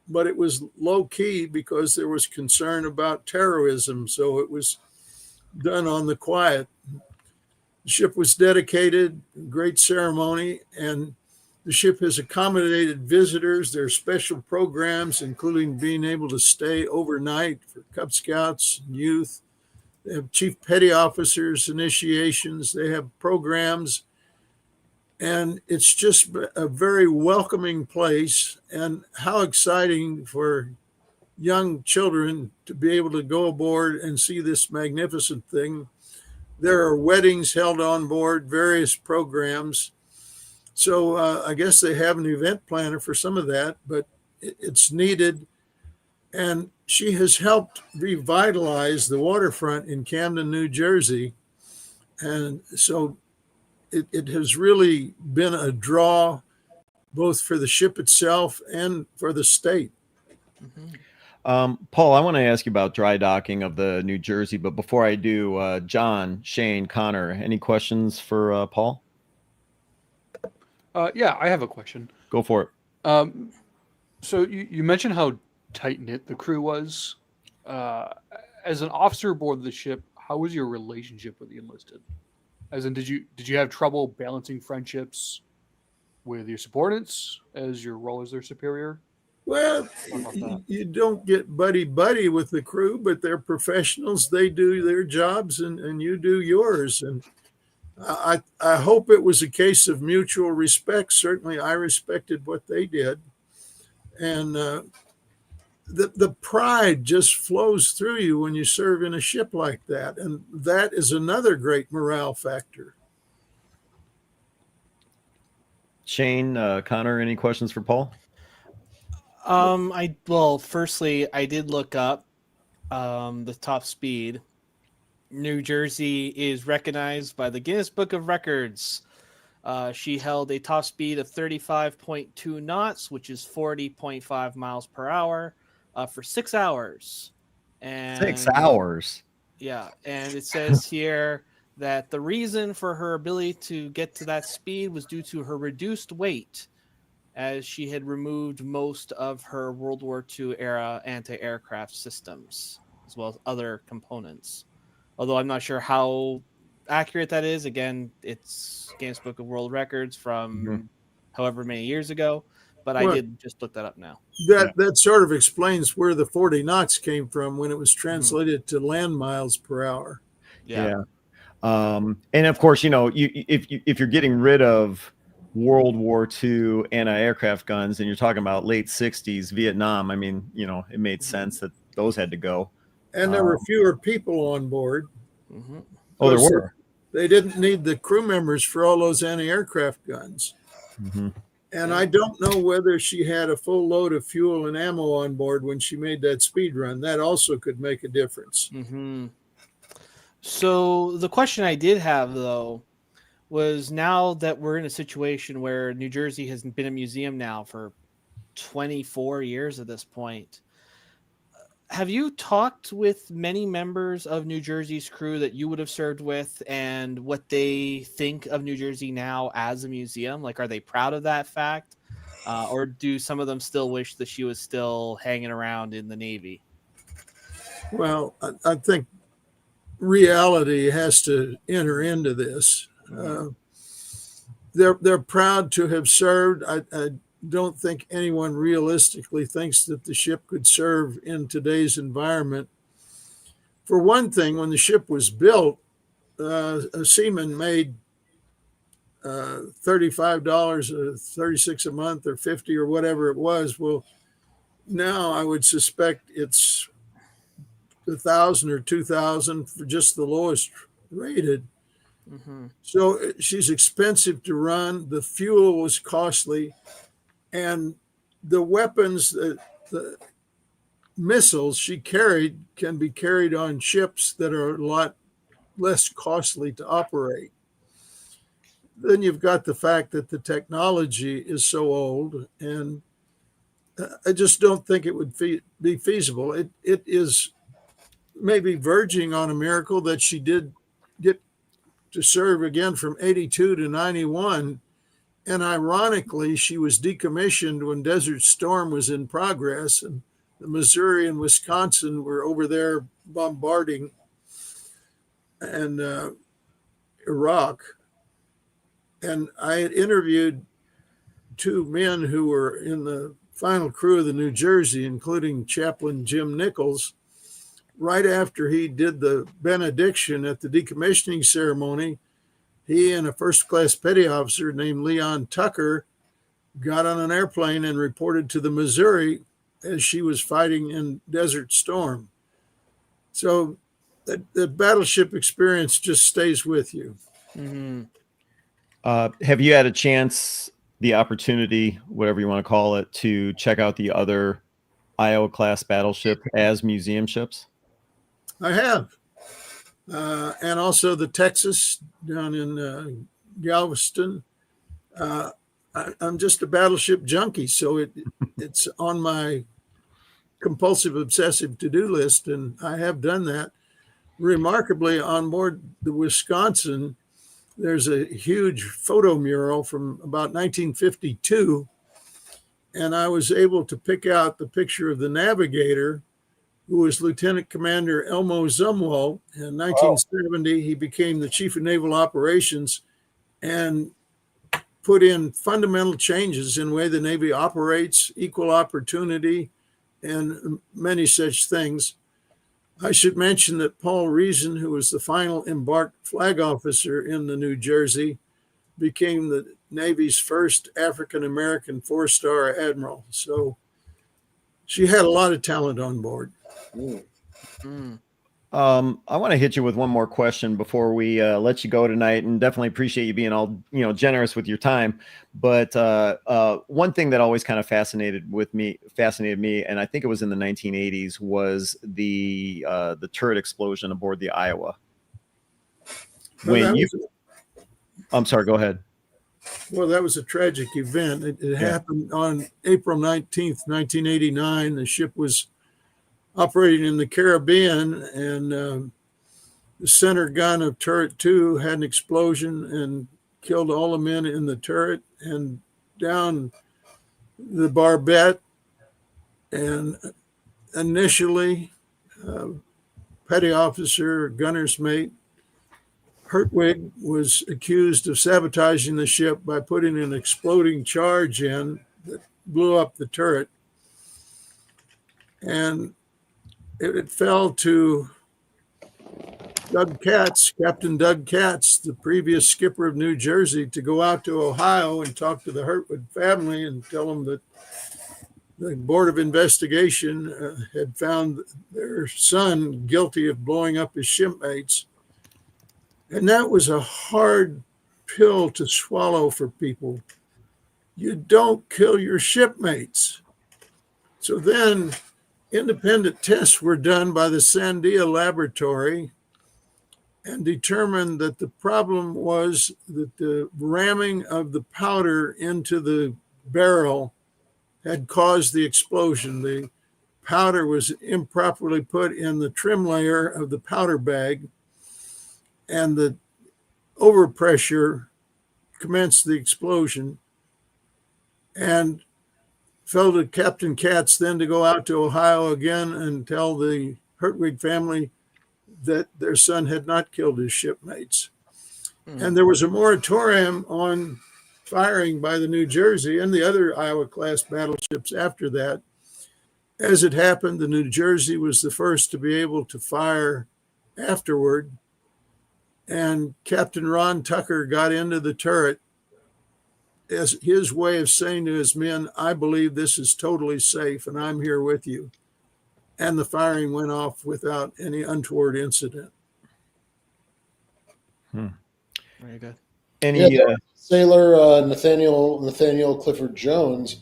but it was low key because there was concern about terrorism. So it was done on the quiet. The ship was dedicated, great ceremony, and the ship has accommodated visitors. There are special programs, including being able to stay overnight for Cub Scouts and youth. They have chief petty officers initiations. They have programs. And it's just a very welcoming place. And how exciting for young children to be able to go aboard and see this magnificent thing. There are weddings held on board, various programs. So I guess they have an event planner for some of that, but it's needed. And she has helped revitalize the waterfront in Camden, New Jersey. And so it has really been a draw both for the ship itself and for the state. Paul, I want to ask you about dry docking of the New Jersey, but before I do, John, Shane, Connor, any questions for Paul? Yeah, I have a question. Go for it. So you mentioned how tight-knit the crew was. As an officer aboard the ship, how was your relationship with the enlisted? As in, did you have trouble balancing friendships with your subordinates as your role as their superior? Well, you don't get buddy with the crew, but they're professionals. They do their jobs and you do yours. And I hope it was a case of mutual respect. Certainly I respected what they did. And the pride just flows through you when you serve in a ship like that. And that is another great morale factor. Shane, Connor, any questions for Paul? Firstly, I did look up the top speed. New Jersey is recognized by the Guinness Book of Records. She held a top speed of 35.2 knots, which is 40.5 miles per hour, for 6 hours. And 6 hours. Yeah, and it says here that the reason for her ability to get to that speed was due to her reduced weight, as she had removed most of her World War II era anti-aircraft systems, as well as other components. Although I'm not sure how accurate that is. Again, it's Guinness Book of World Records from however many years ago, but I did just look that up now. That sort of explains where the 40 knots came from when it was translated to land miles per hour. Yeah. And of course, if you're getting rid of World War II anti-aircraft guns and you're talking about late 60s Vietnam, I mean, it made sense that those had to go. And there were fewer people on board. Oh, there were. They didn't need the crew members for all those anti-aircraft guns. And I don't know whether she had a full load of fuel and ammo on board when she made that speed run. That also could make a difference. So the question I did have, though, was now that we're in a situation where New Jersey has been a museum now for 24 years at this point, have you talked with many members of New Jersey's crew that you would have served with and what they think of New Jersey now as a museum? Like, are they proud of that fact? Or do some of them still wish that she was still hanging around in the Navy? Well, I think reality has to enter into this. They're proud to have served. I don't think anyone realistically thinks that the ship could serve in today's environment. For one thing, when the ship was built, a seaman made $35 or $36 a month or $50 or whatever it was. Well, now I would suspect it's $1,000 or $2,000 for just the lowest rated. So she's expensive to run. The fuel was costly. And the weapons, the missiles she carried can be carried on ships that are a lot less costly to operate. Then you've got the fact that the technology is so old, and I just don't think it would be feasible. It is maybe verging on a miracle that she did get to serve again from 82 to 91. And ironically, she was decommissioned when Desert Storm was in progress, and the Missouri and Wisconsin were over there bombarding and Iraq. And I had interviewed two men who were in the final crew of the New Jersey, including Chaplain Jim Nichols. Right after he did the benediction at the decommissioning ceremony, he and a first-class petty officer named Leon Tucker got on an airplane and reported to the Missouri as she was fighting in Desert Storm. So the battleship experience just stays with you. Have you had a chance, the opportunity, whatever you want to call it, to check out the other Iowa-class battleship as museum ships? I have. And also the Texas down in Galveston. I'm just a battleship junkie, so it's on my compulsive obsessive to-do list, and I have done that. Remarkably, on board the Wisconsin, there's a huge photo mural from about 1952, and I was able to pick out the picture of the navigator, who was Lieutenant Commander Elmo Zumwalt. In 1970, he became the Chief of Naval Operations and put in fundamental changes in the way the Navy operates, equal opportunity, and many such things. I should mention that Paul Reason, who was the final embarked flag officer in the New Jersey, became the Navy's first African-American four-star admiral. So she had a lot of talent on board. I want to hit you with one more question before we let you go tonight, and definitely appreciate you being all generous with your time. But one thing that always kind of fascinated me, and I think it was in the 1980s, was the turret explosion aboard the Iowa. I'm sorry, go ahead. Well, that was a tragic event. It happened on April 19th, 1989. The ship was operating in the Caribbean, and the center gun of turret 2 had an explosion and killed all the men in the turret, and down the barbette. And initially, petty officer, gunner's mate Hertwig was accused of sabotaging the ship by putting an exploding charge in that blew up the turret. And it fell to Doug Katz, Captain Doug Katz, the previous skipper of New Jersey, to go out to Ohio and talk to the Hertwig family and tell them that the Board of Investigation had found their son guilty of blowing up his shipmates. And that was a hard pill to swallow for people. You don't kill your shipmates. So then independent tests were done by the Sandia laboratory and determined that the problem was that the ramming of the powder into the barrel had caused the explosion. The powder was improperly put in the trim layer of the powder bag, and the overpressure commenced the explosion, and fell to Captain Katz then to go out to Ohio again and tell the Hertwig family that their son had not killed his shipmates. And there was a moratorium on firing by the New Jersey and the other Iowa-class battleships after that. As it happened, the New Jersey was the first to be able to fire afterward, and Captain Ron Tucker got into the turret as his way of saying to his men, I believe this is totally safe and I'm here with you. And the firing went off without any untoward incident. Very good. Sailor Nathaniel Clifford Jones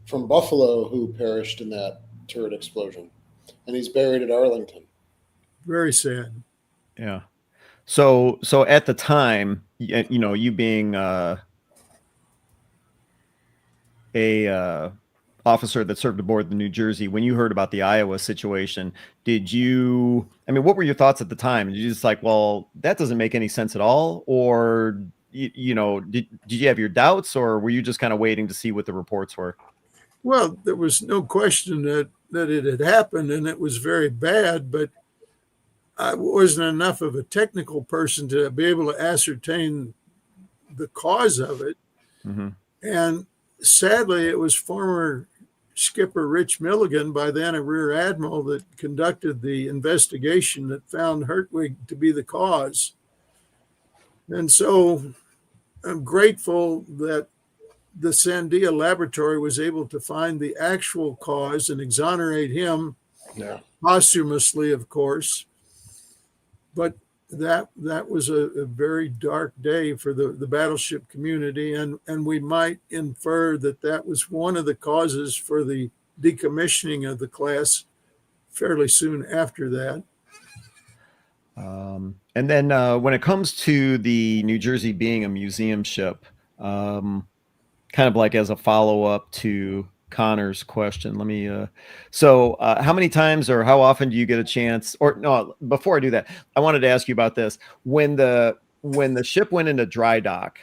from Buffalo who perished in that turret explosion. And he's buried at Arlington. Very sad. Yeah. So at the time, you being a officer that served aboard the New Jersey, when you heard about the Iowa situation, what were your thoughts at the time? Did you just like, well, that doesn't make any sense at all? Or, did you have your doubts, or were you just kind of waiting to see what the reports were? Well, there was no question that it had happened and it was very bad, but I wasn't enough of a technical person to be able to ascertain the cause of it. Mm-hmm. And sadly, it was former skipper Rich Milligan, by then a rear admiral, that conducted the investigation that found Hertwig to be the cause. And so I'm grateful that the Sandia laboratory was able to find the actual cause and exonerate him, posthumously, of course. But that was a very dark day for the battleship community, and we might infer that was one of the causes for the decommissioning of the class fairly soon after that. And then when it comes to the New Jersey being a museum ship, kind of like as a follow-up to Connor's question, let me so how many times or how often do you get a chance, or no, before I do that, I wanted to ask you about this. When the ship went into dry dock,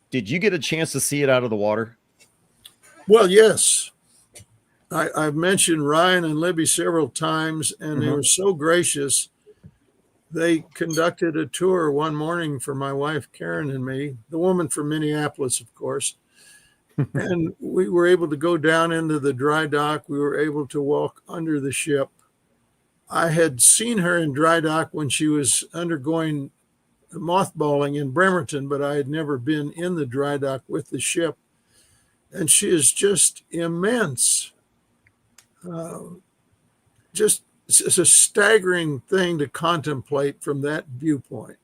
did you get a chance to see it out of the water? Well, yes. I've mentioned Ryan and Libby several times, and they Mhm. were so gracious. They conducted a tour one morning for my wife, Karen, and me, the woman from Minneapolis, of course. And we were able to go down into the dry dock. We were able to walk under the ship. I had seen her in dry dock when she was undergoing mothballing in Bremerton, but I had never been in the dry dock with the ship. And she is just immense. Just it's a staggering thing to contemplate from that viewpoint.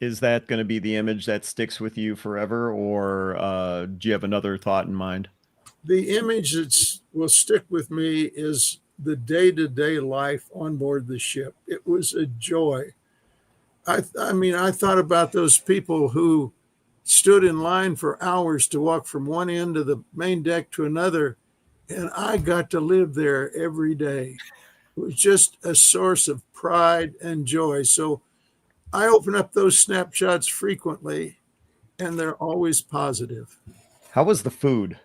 Is that going to be the image that sticks with you forever, or do you have another thought in mind? The image that will stick with me is the day-to-day life on board the ship. It was a joy. I mean, I thought about those people who stood in line for hours to walk from one end of the main deck to another, and I got to live there every day. It was just a source of pride and joy. So I open up those snapshots frequently, and they're always positive. How was the food?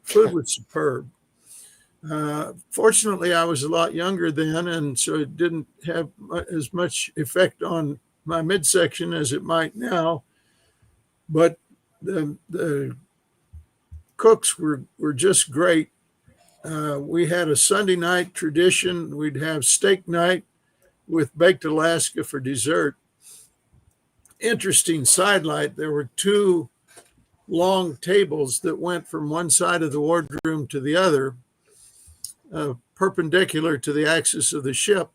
Food was superb. Fortunately, I was a lot younger then, and so it didn't have as much effect on my midsection as it might now. But the cooks were just great. We had a Sunday night tradition. We'd have steak night with baked Alaska for dessert. Interesting sidelight, there were two long tables that went from one side of the wardroom to the other, perpendicular to the axis of the ship.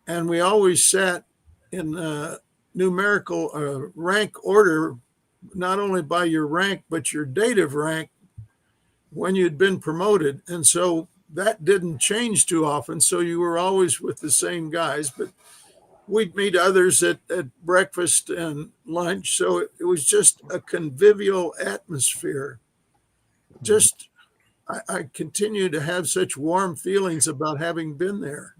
And we always sat in numerical rank order, not only by your rank, but your date of rank when you'd been promoted. And so that didn't change too often. So you were always with the same guys, but we'd meet others at breakfast and lunch. So it was just a convivial atmosphere. Just, I continue to have such warm feelings about having been there.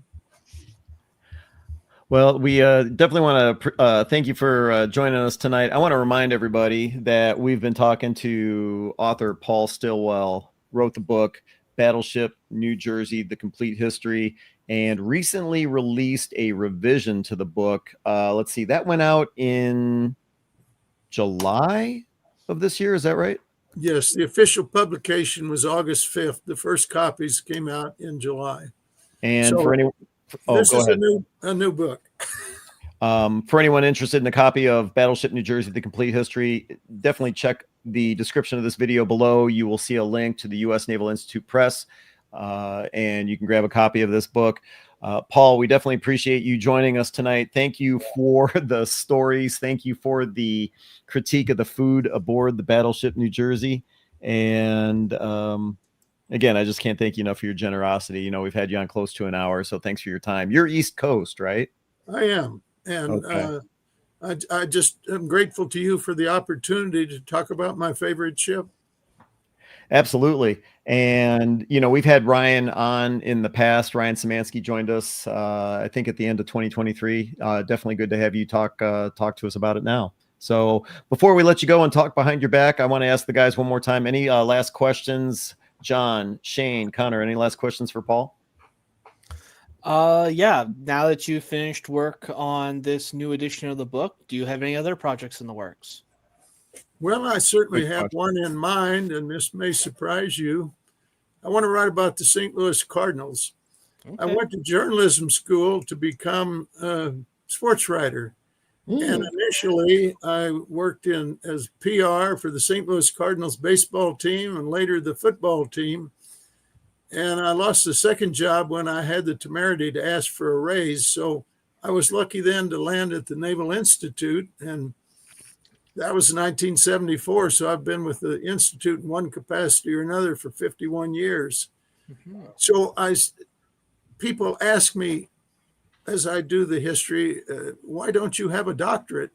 Well, we definitely want to thank you for joining us tonight. I want to remind everybody that we've been talking to author Paul Stillwell, wrote the book Battleship New Jersey, The Complete History, and recently released a revision to the book. Let's see, that went out in July of this year. Is that right? Yes, the official publication was August 5th. The first copies came out in July. And So for anyone, this go is ahead. a new book. For anyone interested in a copy of Battleship New Jersey, The Complete History, definitely check the description of this video below. You will see a link to the U.S. Naval Institute Press, and you can grab a copy of this book. Paul, we definitely appreciate you joining us tonight. Thank you for the stories. Thank you for the critique of the food aboard the Battleship New Jersey. And again, I just can't thank you enough for your generosity. You know, we've had you on close to an hour, so thanks for your time. You're East Coast, right? I am. And Okay. I just am grateful to you for the opportunity to talk about my favorite ship. Absolutely. And, you know, we've had Ryan on in the past. Ryan Szymanski joined us, I think at the end of 2023. Definitely good to have you talk to us about it now. So before we let you go and talk behind your back, I want to ask the guys one more time. Any last questions? John, Shane, Connor, any last questions for Paul? Yeah. Now that you've finished work on this new edition of the book, do you have any other projects in the works? Well, I certainly Good have question. one in mind, and this may surprise you. I want to write about the St. Louis Cardinals. I Okay. went to journalism school to become a sports writer. And initially, I worked as PR for the St. Louis Cardinals baseball team and later the football team. And I lost the second job when I had the temerity to ask for a raise. So I was lucky then to land at the Naval Institute. And that was 1974. So I've been with the Institute in one capacity or another for 51 years. Mhm. So people ask me, as I do the history, why don't you have a doctorate?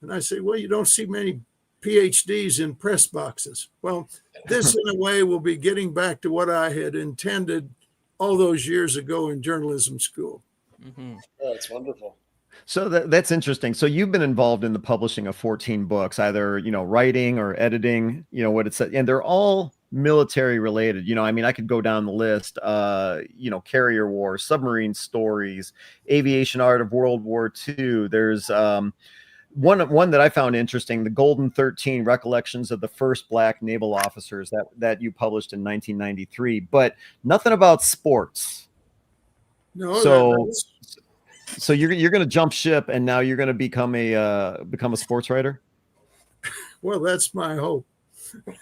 And I say, well, you don't see many PhDs in press boxes. Well, this in a way will be getting back to what I had intended all those years ago in journalism school. Mm-hmm. Oh, that's wonderful. So that's interesting. So you've been involved in the publishing of 14 books, either, writing or editing, what it said, and they're all military related. I mean, I could go down the list, carrier war, submarine stories, aviation art of World War II. There's one that I found interesting, the Golden 13 Recollections of the First Black Naval Officers that you published in 1993, but nothing about sports. No, So you're going to jump ship, and now you're going to become a sports writer. well, that's my hope.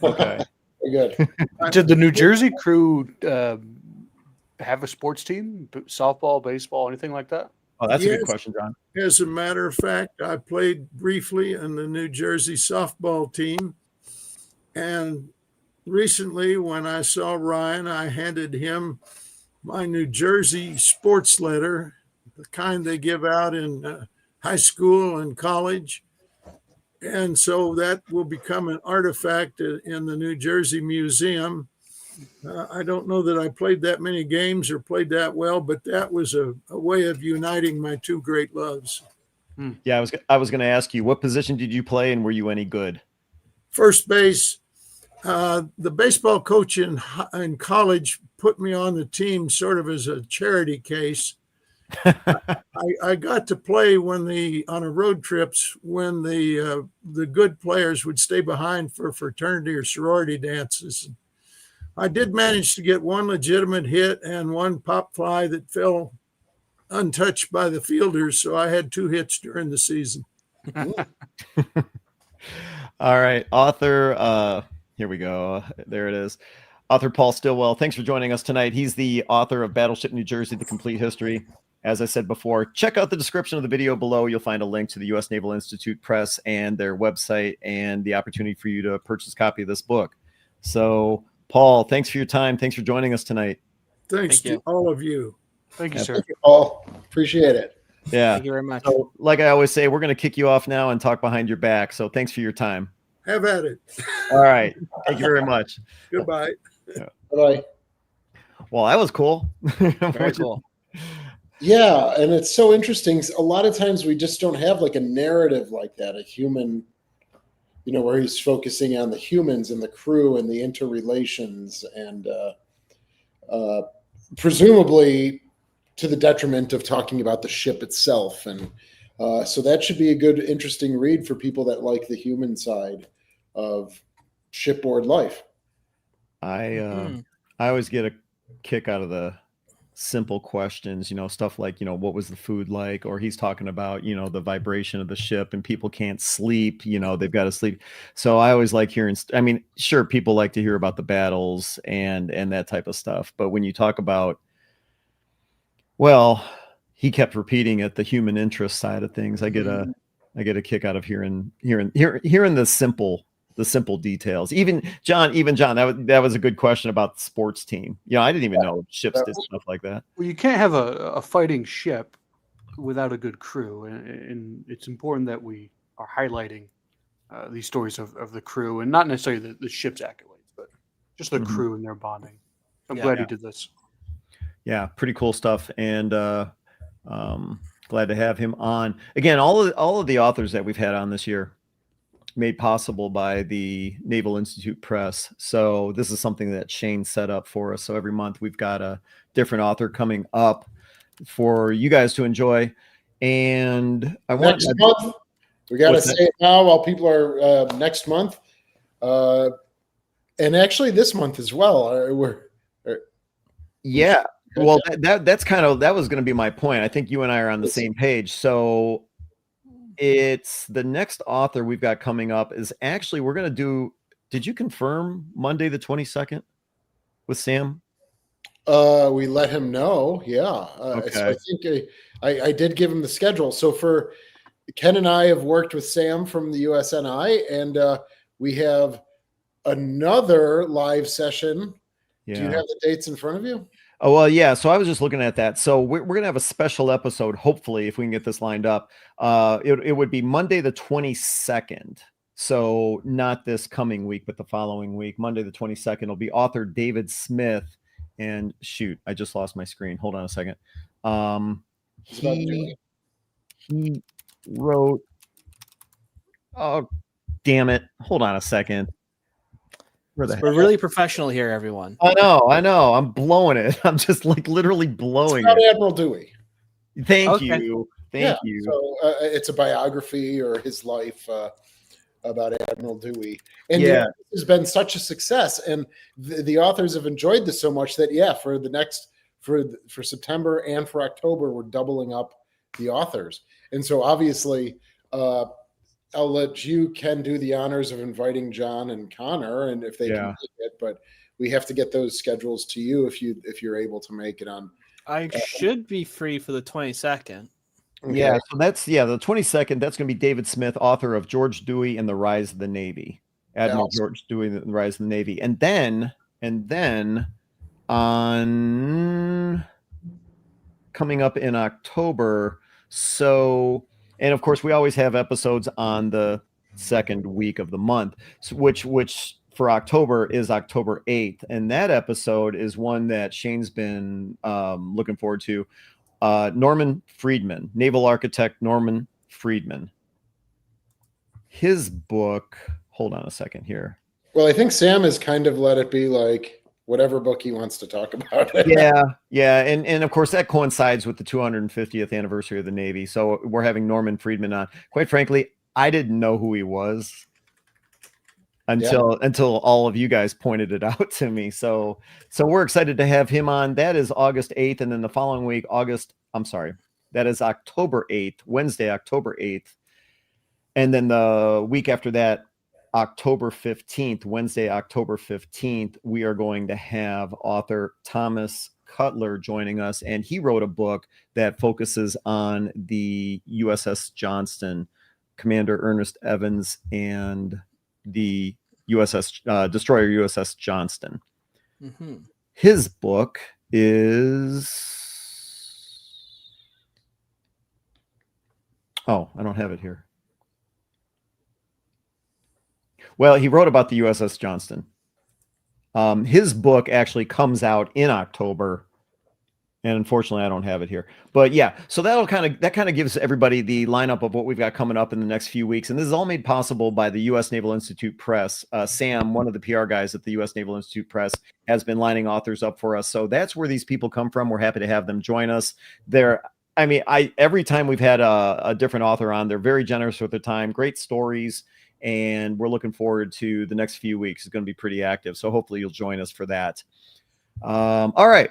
Okay. Very good. Did the New Jersey crew have a sports team, softball, baseball, anything like that? Oh, that's a Yes. good question, John. As a matter of fact, I played briefly in the New Jersey softball team. And recently, when I saw Ryan, I handed him my New Jersey sports letter, the kind they give out in high school and college. And so that will become an artifact in the New Jersey Museum. I don't know that I played that many games or played that well, but that was a way of uniting my two great loves. Yeah, I was going to ask you, what position did you play, and were you any good? First base. The baseball coach in college put me on the team sort of as a charity case. I got to play on a road trips when the good players would stay behind for fraternity or sorority dances. I did manage to get one legitimate hit and one pop fly that fell untouched by the fielders, so I had 2 hits during the season. All right, author. Here we go. There it is. Author Paul Stillwell. Thanks for joining us tonight. He's the author of Battleship New Jersey: The Complete History. As I said before, check out the description of the video below. You'll find a link to the U.S. Naval Institute Press and their website, and the opportunity for you to purchase a copy of this book. So, Paul, thanks for your time. Thanks for joining us tonight. Thanks to all of you. Thank you, Yeah, sir. Thank you, Paul. Appreciate it. Yeah. Thank you very much. So, like I always say, we're going to kick you off now and talk behind your back. So thanks for your time. Have at it. All right. Thank you very much. Goodbye. Bye-bye. Well, that was cool. Very cool. Yeah, and it's so interesting. A lot of times we just don't have like a narrative like that, a human, where he's focusing on the humans and the crew and the interrelations, and presumably to the detriment of talking about the ship itself. And so that should be a good, interesting read for people that like the human side of shipboard life. I always get a kick out of the simple questions, stuff like, what was the food like? Or he's talking about, the vibration of the ship, and people can't sleep, they've got to sleep. So I always like hearing, sure, people like to hear about the battles and that type of stuff. But when you talk about, well, he kept repeating it, the human interest side of things, I get a kick out of hearing the simple details. Even John, that was a good question about the sports team. I didn't even know ships did stuff like that. Well, you can't have a fighting ship without a good crew, and it's important that we are highlighting these stories of the crew, and not necessarily the ship's accolades, but just the crew and their bonding. I'm glad he did this. Yeah, pretty cool stuff, and glad to have him on. Again, all of the authors that we've had on this year made possible by the Naval Institute Press. So this is something that Shane set up for us. So every month we've got a different author coming up for you guys to enjoy. And Next month, we got to say it now while people are next month. And actually this month as well. Yeah. Well, that was going to be my point. I think you and I are on the same page. So it's the next author we've got coming up is actually, we're going to do, did you confirm Monday the 22nd with Sam? We let him know. Yeah. Okay. So I think I did give him the schedule. So for Ken and I have worked with Sam from the USNI, and we have another live session. Yeah. Do you have the dates in front of you? Oh, well, yeah. So I was just looking at that. So we're going to have a special episode, hopefully, if we can get this lined up. It would be Monday the 22nd. So not this coming week, but the following week. Monday the 22nd will be author David Smith. And shoot, I just lost my screen. Hold on a second. It's about He wrote, oh, damn it. Hold on a second. Where the We're really professional here, everyone. I know. I'm blowing it. I'm just like literally blowing about it. Admiral Dewey. Thank Okay. you. Thank you. So it's a biography or his life about Admiral Dewey. And Yeah. this has been such a success. And the authors have enjoyed this so much that, for the next, for September and for October, we're doubling up the authors. And so obviously, I'll let you, Ken, do the honors of inviting John and Connor, and if they can make it, but we have to get those schedules to you if you're able to make it on. I should be free for the 22nd. Okay. Yeah, so that's the 22nd. That's going to be David Smith, author of George Dewey and the Rise of the Navy, Admiral Awesome. George Dewey and the Rise of the Navy, and then on coming up in October. So, and of course, we always have episodes on the second week of the month, which for October is October 8th, and that episode is one that Shane's been looking forward to. Norman Friedman, naval architect Norman Friedman. His book, hold on a second here. Well, I think Sam has kind of let it be like whatever book he wants to talk about. Yeah. And of course, that coincides with the 250th anniversary of the Navy. So we're having Norman Friedman on. Quite frankly, I didn't know who he was until all of you guys pointed it out to me. So we're excited to have him on. That is August 8th. And then the following week, that is October 8th, Wednesday, October 8th. And then the week after that, October 15th, Wednesday, October 15th, we are going to have author Thomas Cutler joining us. And he wrote a book that focuses on the USS Johnston, Commander Ernest Evans, and the destroyer USS Johnston. Mm-hmm. His book is... Oh, I don't have it here. Well, he wrote about the USS Johnston. His book actually comes out in October, and unfortunately, I don't have it here. But yeah, so that kind of gives everybody the lineup of what we've got coming up in the next few weeks. And this is all made possible by the U.S. Naval Institute Press. Sam, one of the PR guys at the U.S. Naval Institute Press, has been lining authors up for us. So that's where these people come from. We're happy to have them join us. Every time we've had a different author on, they're very generous with their time, great stories. And we're looking forward to the next few weeks. It's going to be pretty active. So hopefully you'll join us for that. All right.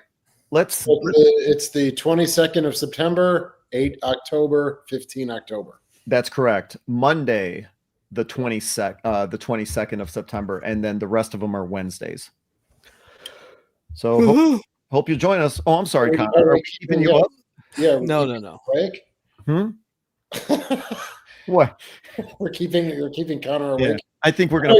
It's the 22nd of September, 8 October, 15 October. That's correct. Monday, the 22nd of September. And then the rest of them are Wednesdays. So hope you join us. Oh, I'm sorry, Connor. Are we keeping you up? Yeah. No. Break? What? You're keeping Connor awake. Yeah. I think we're gonna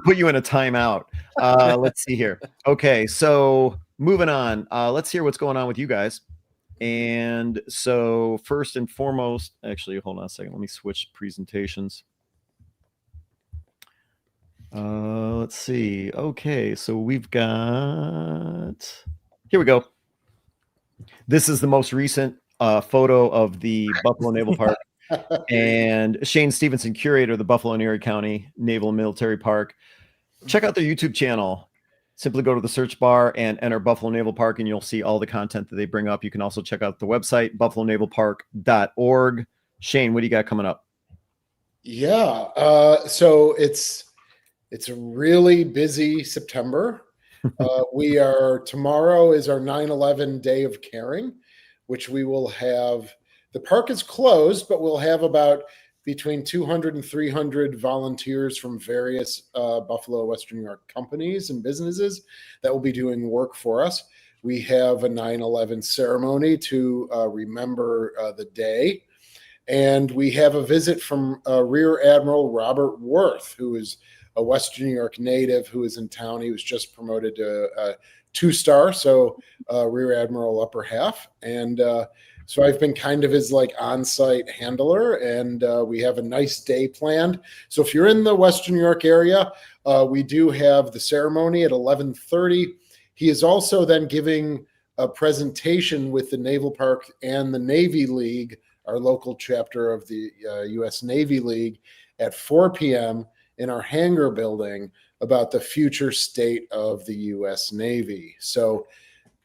put you in a timeout. Let's see here. Okay, so moving on. Let's hear what's going on with you guys. And so first and foremost, actually, hold on a second. Let me switch presentations. Let's see. Okay, so we've got. Here we go. This is the most recent photo of the Buffalo Naval Park. And Shane Stevenson, curator of the Buffalo and Erie County Naval and Military Park. Check out their YouTube channel. Simply go to the search bar and enter Buffalo Naval Park, and you'll see all the content that they bring up. You can also check out the website, buffalonavalpark.org. Shane, what do you got coming up? Yeah, so it's a really busy September. Tomorrow is our 9/11 Day of Caring, which we will have. The park is closed, but we'll have about between 200 and 300 volunteers from various Buffalo, Western New York companies and businesses that will be doing work for us. We have a 9/11 ceremony to remember the day. And we have a visit from Rear Admiral Robert Worth, who is a Western New York native who is in town. He was just promoted to a 2-star, so Rear Admiral upper half. And so I've been kind of his like on-site handler, and we have a nice day planned. So if you're in the Western New York area, we do have the ceremony at 11:30. He is also then giving a presentation with the Naval Park and the Navy League, our local chapter of the U.S. Navy League, at 4 p.m. in our hangar building about the future state of the U.S. Navy. So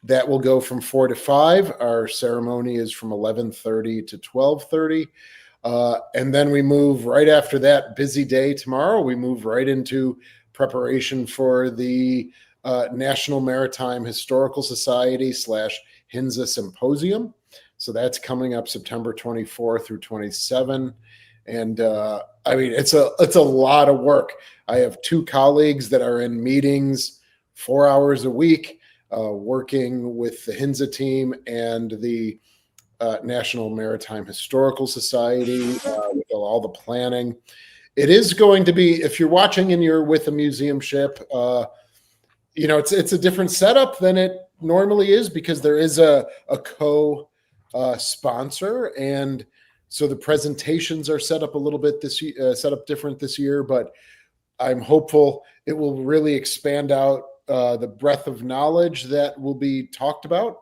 that will go from 4 to 5. Our ceremony is from 11:30 to 12:30. And then we move right after that busy day tomorrow. We move right into preparation for the National Maritime Historical Society / HINSA Symposium. So that's coming up September 24 through 27. And I mean, it's a lot of work. I have 2 colleagues that are in meetings 4 hours a week, working with the HINSA team and the National Maritime Historical Society with all the planning. It is going to be, if you're watching and you're with a museum ship, you know, it's a different setup than it normally is because there is a co-sponsor, and so the presentations are set up a little bit set up different this year. But I'm hopeful it will really expand out the breadth of knowledge that will be talked about,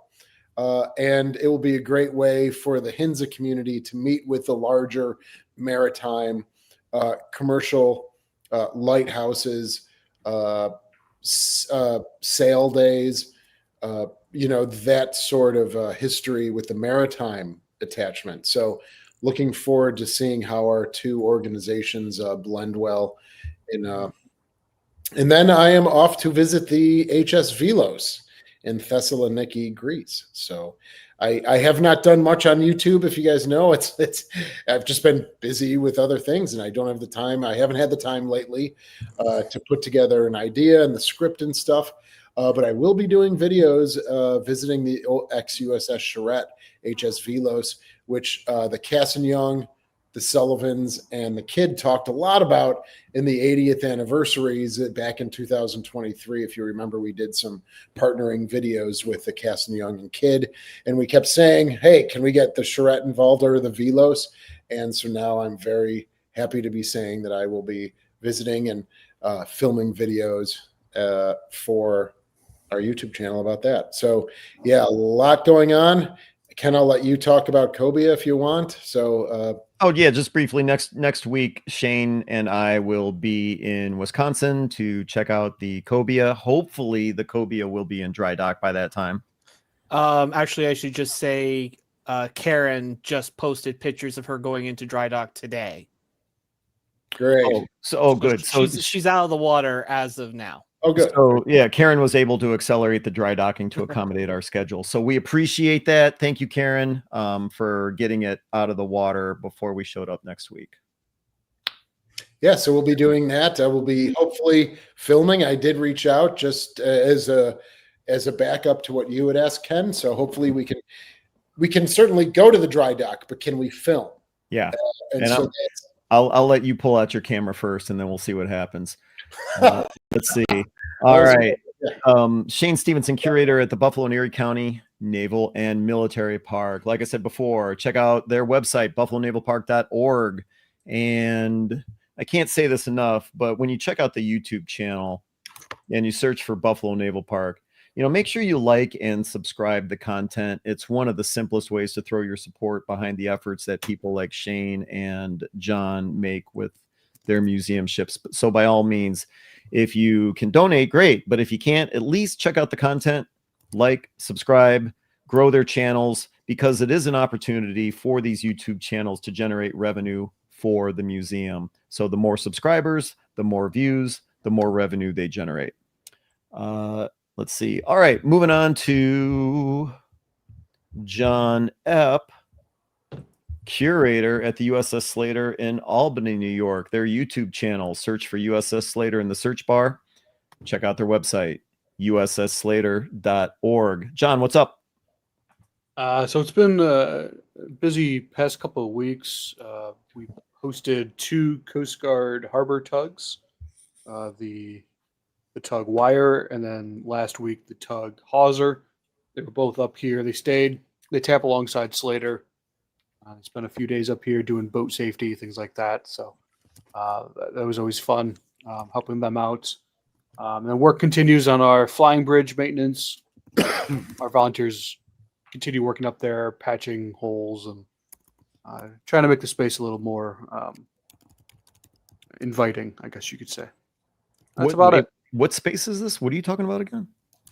and it will be a great way for the HINSA community to meet with the larger maritime commercial lighthouses, sail days, you know, that sort of history with the maritime attachment. So looking forward to seeing how our 2 organizations blend well. And then I am off to visit the HS Velos in Thessaloniki, Greece. So I have not done much on YouTube. If you guys know, I've just been busy with other things, and I don't have the time. I haven't had the time lately to put together an idea and the script and stuff. But I will be doing videos visiting the ex-USS Charette HS Velos, which the Cass and Young, the Sullivans, and the Kidd talked a lot about in the 80th anniversaries back in 2023. If you remember, we did some partnering videos with the Cass and Young and Kidd, and we kept saying, hey, can we get the Charette involved or the Velos? And so now I'm very happy to be saying that I will be visiting and filming videos for our YouTube channel about that. So yeah, a lot going on. Ken, I'll let you talk about Cobia if you want. So oh yeah, just briefly, next week, Shane and I will be in Wisconsin to check out the Cobia. Hopefully the Cobia will be in dry dock by that time. Actually, I should just say Karen just posted pictures of her going into dry dock today. great. Good. So She's out of the water as of now. Oh, good. So yeah, Karen was able to accelerate the dry docking to accommodate our schedule. So we appreciate that. Thank you, Karen, for getting it out of the water before we showed up next week. Yeah, so we'll be doing that. I will be hopefully filming. I did reach out just as a backup to what you had asked, Ken. So hopefully we can certainly go to the dry dock, but can we film? Yeah, And so I'll let you pull out your camera first, and then we'll see what happens. Let's see. All right. Shane Stevenson, curator at the Buffalo and Erie County Naval and Military Park. Like I said before, check out their website, buffalonavalpark.org. And I can't say this enough, but when you check out the YouTube channel and you search for Buffalo Naval Park, you know, make sure you like and subscribe the content. It's one of the simplest ways to throw your support behind the efforts that people like Shane and John make with their museum ships. So by all means, if you can donate, great. But if you can't, at least check out the content, like, subscribe, grow their channels, because it is an opportunity for these YouTube channels to generate revenue for the museum. So the more subscribers, the more views, the more revenue they generate. Let's see. All right, moving on to John Epp, curator at the USS Slater in Albany, New York. Their YouTube channel, search for USS Slater in the search bar. Check out their website, ussslater.org. John, what's up? So it's been a busy past couple of weeks. We hosted 2 Coast Guard harbor tugs the tug Wire, and then last week the tug Hawser. They were both up here. They stayed. They tap alongside Slater. Spent a few days up here doing boat safety, things like that. So that was always fun, helping them out. And then work continues on our flying bridge maintenance. Our volunteers continue working up there, patching holes and trying to make the space a little more inviting, I guess you could say. That's about it. What space is this? What are you talking about again?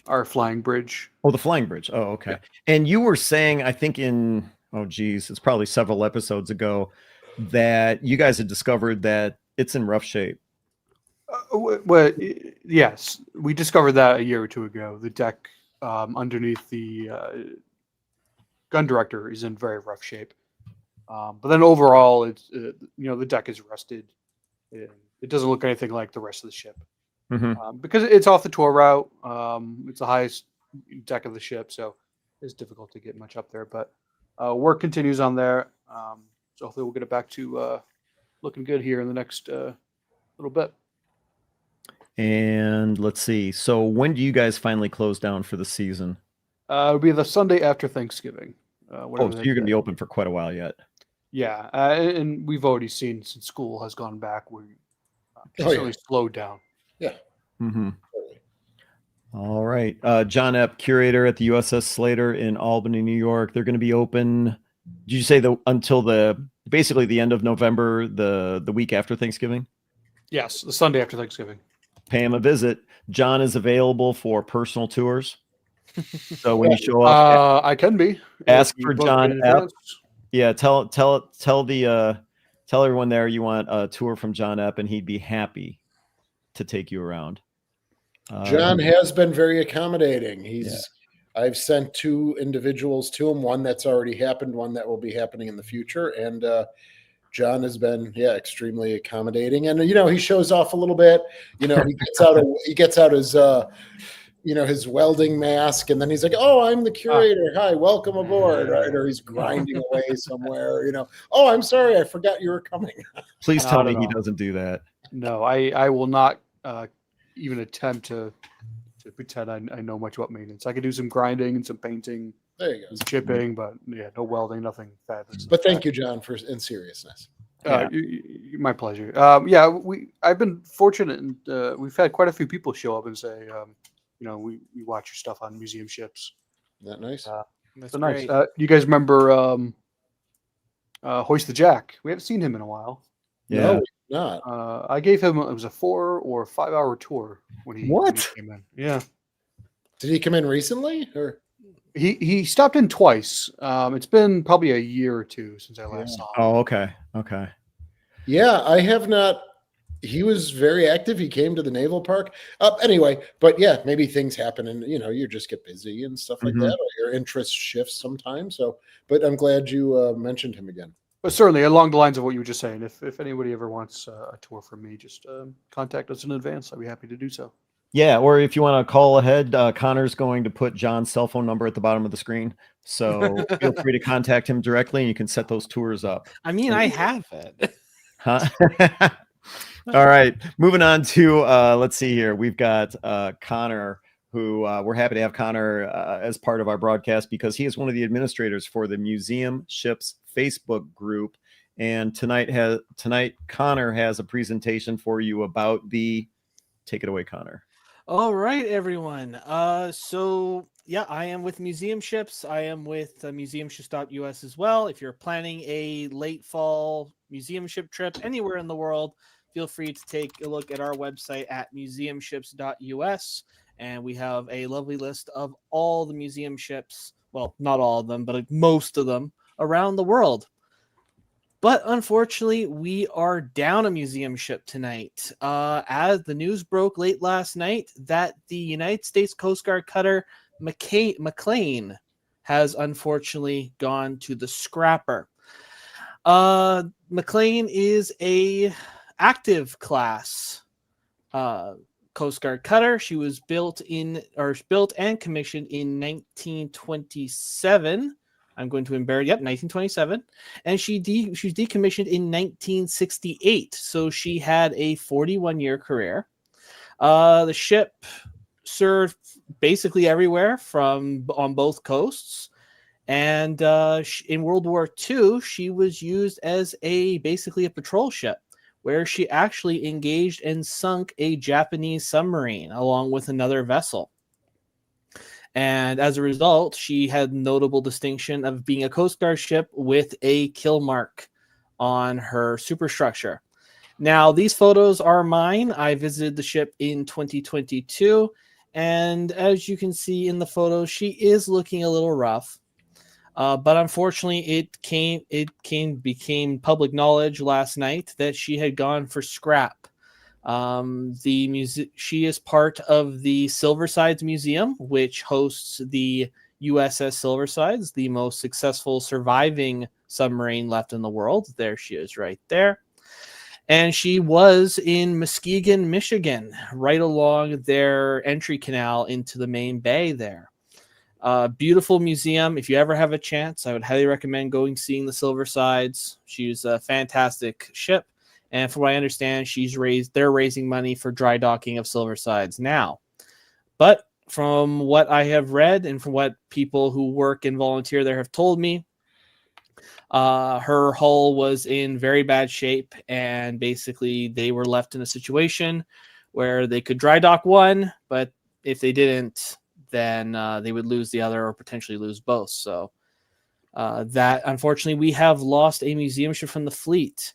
Our flying bridge. Oh, the flying bridge. Oh, okay. Yeah. And you were saying, I think it's probably several episodes ago, that you guys had discovered that it's in rough shape. Well, yes, we discovered that a year or two ago. The deck underneath the gun director is in very rough shape. But then overall, it's the deck is rusted. It doesn't look anything like the rest of the ship. Mm-hmm. Because it's off the tour route. It's the highest deck of the ship, so it's difficult to get much up there. But work continues on there. So hopefully we'll get it back to looking good here in the next little bit. And let's see. So when do you guys finally close down for the season? It'll be the Sunday after Thanksgiving. So you're going to be open for quite a while yet. Yeah, and we've already seen since school has gone back, we certainly slowed down. Yeah. Mm-hmm. All right. John Epp, curator at the USS Slater in Albany, New York. They're going to be open, did you say until basically the end of November, the week after Thanksgiving? Yes, the Sunday after Thanksgiving. Pay him a visit. John is available for personal tours. So when you show up, I can be. Ask for John Epp. Yeah, tell everyone there you want a tour from John Epp, and he'd be happy to take you around. John has been very accommodating. I've sent 2 individuals to him, one that's already happened, one that will be happening in the future. And John has been, extremely accommodating. And, he shows off a little bit, he gets out his, his welding mask, and then he's like, "Oh, I'm the curator. Hi, welcome aboard." Right? Or he's grinding away somewhere, "Oh, I'm sorry. I forgot you were coming." Please tell me he doesn't do that. No, I will not even attempt to pretend I know much about maintenance. I could do some grinding and some painting, there you go, some chipping, but no welding, nothing fabulous. But thank you, John, in seriousness. My pleasure. I've been fortunate, and we've had quite a few people show up and say, we watch your stuff on museum ships. Isn't that nice? That's so nice. great. You guys remember Hoist the Jack? We haven't seen him in a while. Yeah. No, not. I gave him, it was a 4 or 5 hour tour when he came in. Yeah. Did he come in recently, or? He stopped in twice. It's been probably a year or 2 since I last saw him. Oh, okay. Yeah, I have not. He was very active. He came to the Naval Park. Anyway, but yeah, maybe things happen, and you just get busy and stuff like that, or your interest shifts sometimes. So, but I'm glad you mentioned him again. But certainly, along the lines of what you were just saying, if anybody ever wants a tour from me, just contact us in advance. I'd be happy to do so. Yeah, or if you want to call ahead, Connor's going to put John's cell phone number at the bottom of the screen. So feel free to contact him directly, and you can set those tours up. I mean, I have it. Huh? All right, moving on to let's see here. We've got Connor, who we're happy to have Connor as part of our broadcast because he is one of the administrators for the Museum Ships Facebook group. And tonight Connor has a presentation for you about take it away, Connor. All right, everyone. So yeah, I am with Museum Ships. I am with museumships.us as well. If you're planning a late fall museum ship trip anywhere in the world, feel free to take a look at our website at museumships.us. And we have a lovely list of all the museum ships. Well, not all of them, but most of them around the world. But unfortunately, we are down a museum ship tonight. As the news broke late last night that the United States Coast Guard cutter McLean has unfortunately gone to the scrapper. McLean is a active class Coast Guard cutter. She was built and commissioned in 1927. I'm going to embarrass. Yep, 1927, and she was decommissioned in 1968. So she had a 41-year career. The ship served basically everywhere on both coasts. And in World War II, she was used as basically a patrol ship, where she actually engaged and sunk a Japanese submarine along with another vessel. And as a result, she had notable distinction of being a Coast Guard ship with a kill mark on her superstructure. Now, these photos are mine. I visited the ship in 2022. And as you can see in the photos, she is looking a little rough. But unfortunately, it became public knowledge last night that she had gone for scrap. She is part of the Silversides Museum, which hosts the USS Silversides, the most successful surviving submarine left in the world. There she is, right there. And she was in Muskegon, Michigan, right along their entry canal into the main bay there. Beautiful museum. If you ever have a chance, I would highly recommend seeing the Silversides. She's a fantastic ship. And from what I understand, they're raising money for dry docking of Silversides now. But from what I have read and from what people who work and volunteer there have told me, her hull was in very bad shape, and basically they were left in a situation where they could dry dock one, but if they didn't, then they would lose the other or potentially lose both. So that, unfortunately, we have lost a museum ship from the fleet.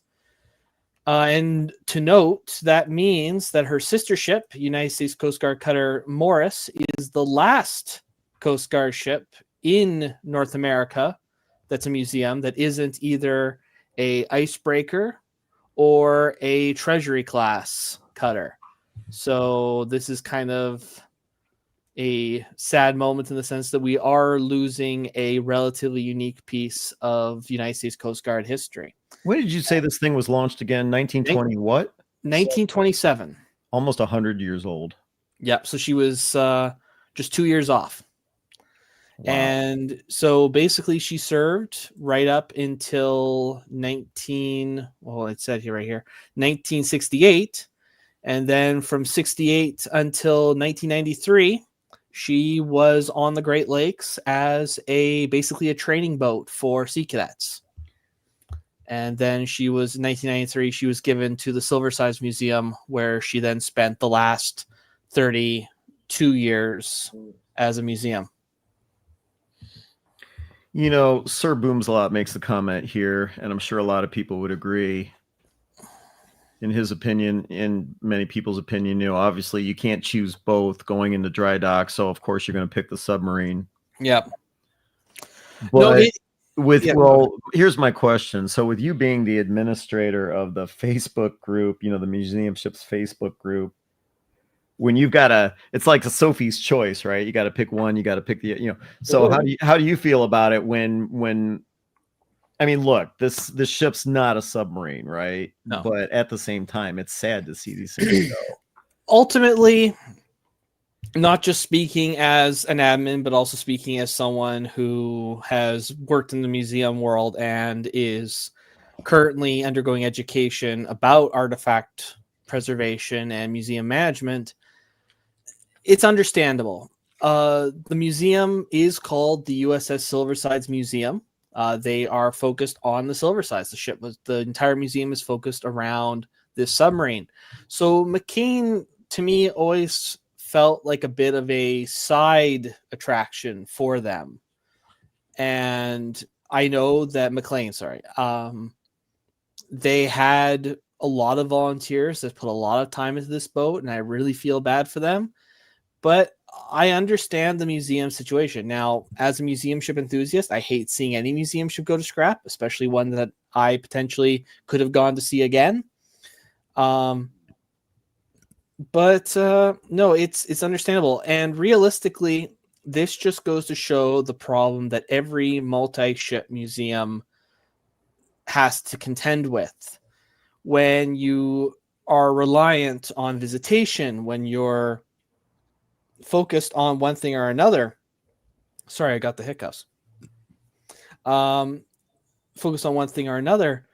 And to note, that means that her sister ship, United States Coast Guard cutter Morris, is the last Coast Guard ship in North America that's a museum that isn't either a icebreaker or a Treasury class cutter. So this is kind of a sad moment in the sense that we are losing a relatively unique piece of United States Coast Guard history. When did you say this thing was launched again? 1920 what? 1927. Almost 100 years old. Yep. So she was just 2 years off. Wow. And so basically she served right up until it said here right here, 1968. And then from 68 until 1993, she was on the Great Lakes as basically a training boat for sea cadets. And then in 1993, she was given to the Silversides Museum, where she then spent the last 32 years as a museum. You know, Sir Boomslot makes a comment here, and I'm sure a lot of people would agree. In his opinion, in many people's opinion, obviously you can't choose both going into dry dock, so of course you're going to pick the submarine. Yep. But here's my question. So with you being the administrator of the Facebook group, the museum ships Facebook group, when you've got it's like a Sophie's choice, right? You got to pick one, you got to pick the, so how do you feel about it when I mean, look, this ship's not a submarine, right? No. But at the same time, it's sad to see these things go. Ultimately, not just speaking as an admin, but also speaking as someone who has worked in the museum world and is currently undergoing education about artifact preservation and museum management, it's understandable. The museum is called the USS Silversides Museum. They are focused on the Silversides. The entire museum is focused around this submarine. So McCain, to me, always felt like a bit of a side attraction for them. And I know that they had a lot of volunteers that put a lot of time into this boat, and I really feel bad for them. But I understand the museum situation. Now, as a museum ship enthusiast, I hate seeing any museum ship go to scrap, especially one that I potentially could have gone to see again. But no, it's understandable. And realistically, this just goes to show the problem that every multi-ship museum has to contend with. When you are reliant on visitation, when you're focused on one thing or another. Sorry, I got the hiccups. Focused on one thing or another,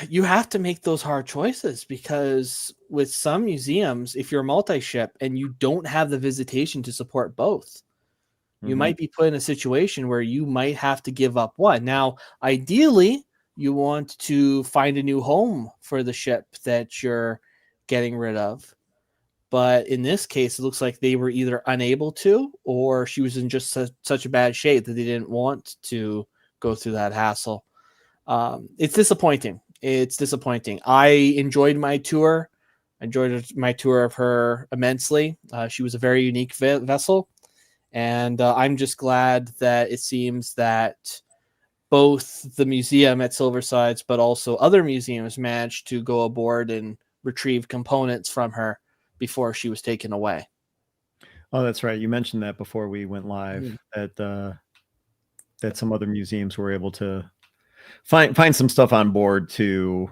you have to make those hard choices, because with some museums, if you're a multi-ship and you don't have the visitation to support both, you might be put in a situation where you might have to give up one. Now, ideally, you want to find a new home for the ship that you're getting rid of. But in this case, it looks like they were either unable to, or she was in just such a bad shape that they didn't want to go through that hassle. It's disappointing. It's disappointing. I enjoyed my tour. I enjoyed my tour of her immensely. She was a very unique vessel. And I'm just glad that it seems that both the museum at Silversides, but also other museums managed to go aboard and retrieve components from her before she was taken away. Oh, that's right. You mentioned that before we went live, that some other museums were able to find some stuff on board to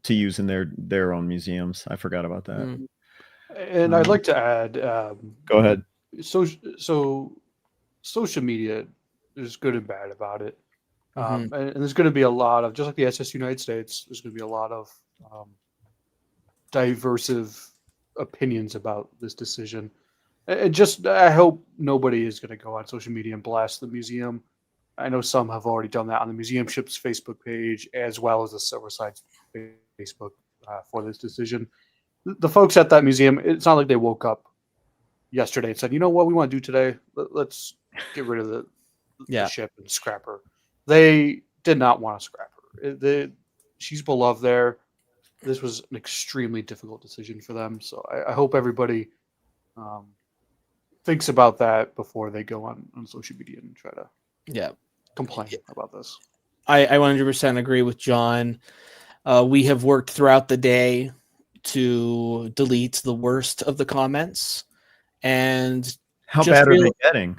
use in their own museums. I forgot about that. And I'd like to add. Go ahead. So social media is good and bad about it. And there's going to be a lot of, just like the SS United States, there's going to be a lot of diverse opinions about this decision. And just, I hope nobody is going to go on social media and blast the museum. I know some have already done that on the museum ship's Facebook page, as well as the Silverside Facebook for this decision. The folks at that museum, it's not like they woke up yesterday and said, you know what we want to do today? Let's get rid of the ship and scrap her. They did not want to scrap her. She's beloved there. This was an extremely difficult decision for them. So I hope everybody thinks about that before they go on social media and try to complain about this. I 100% agree with John. We have worked throughout the day to delete the worst of the comments. And how bad are they getting?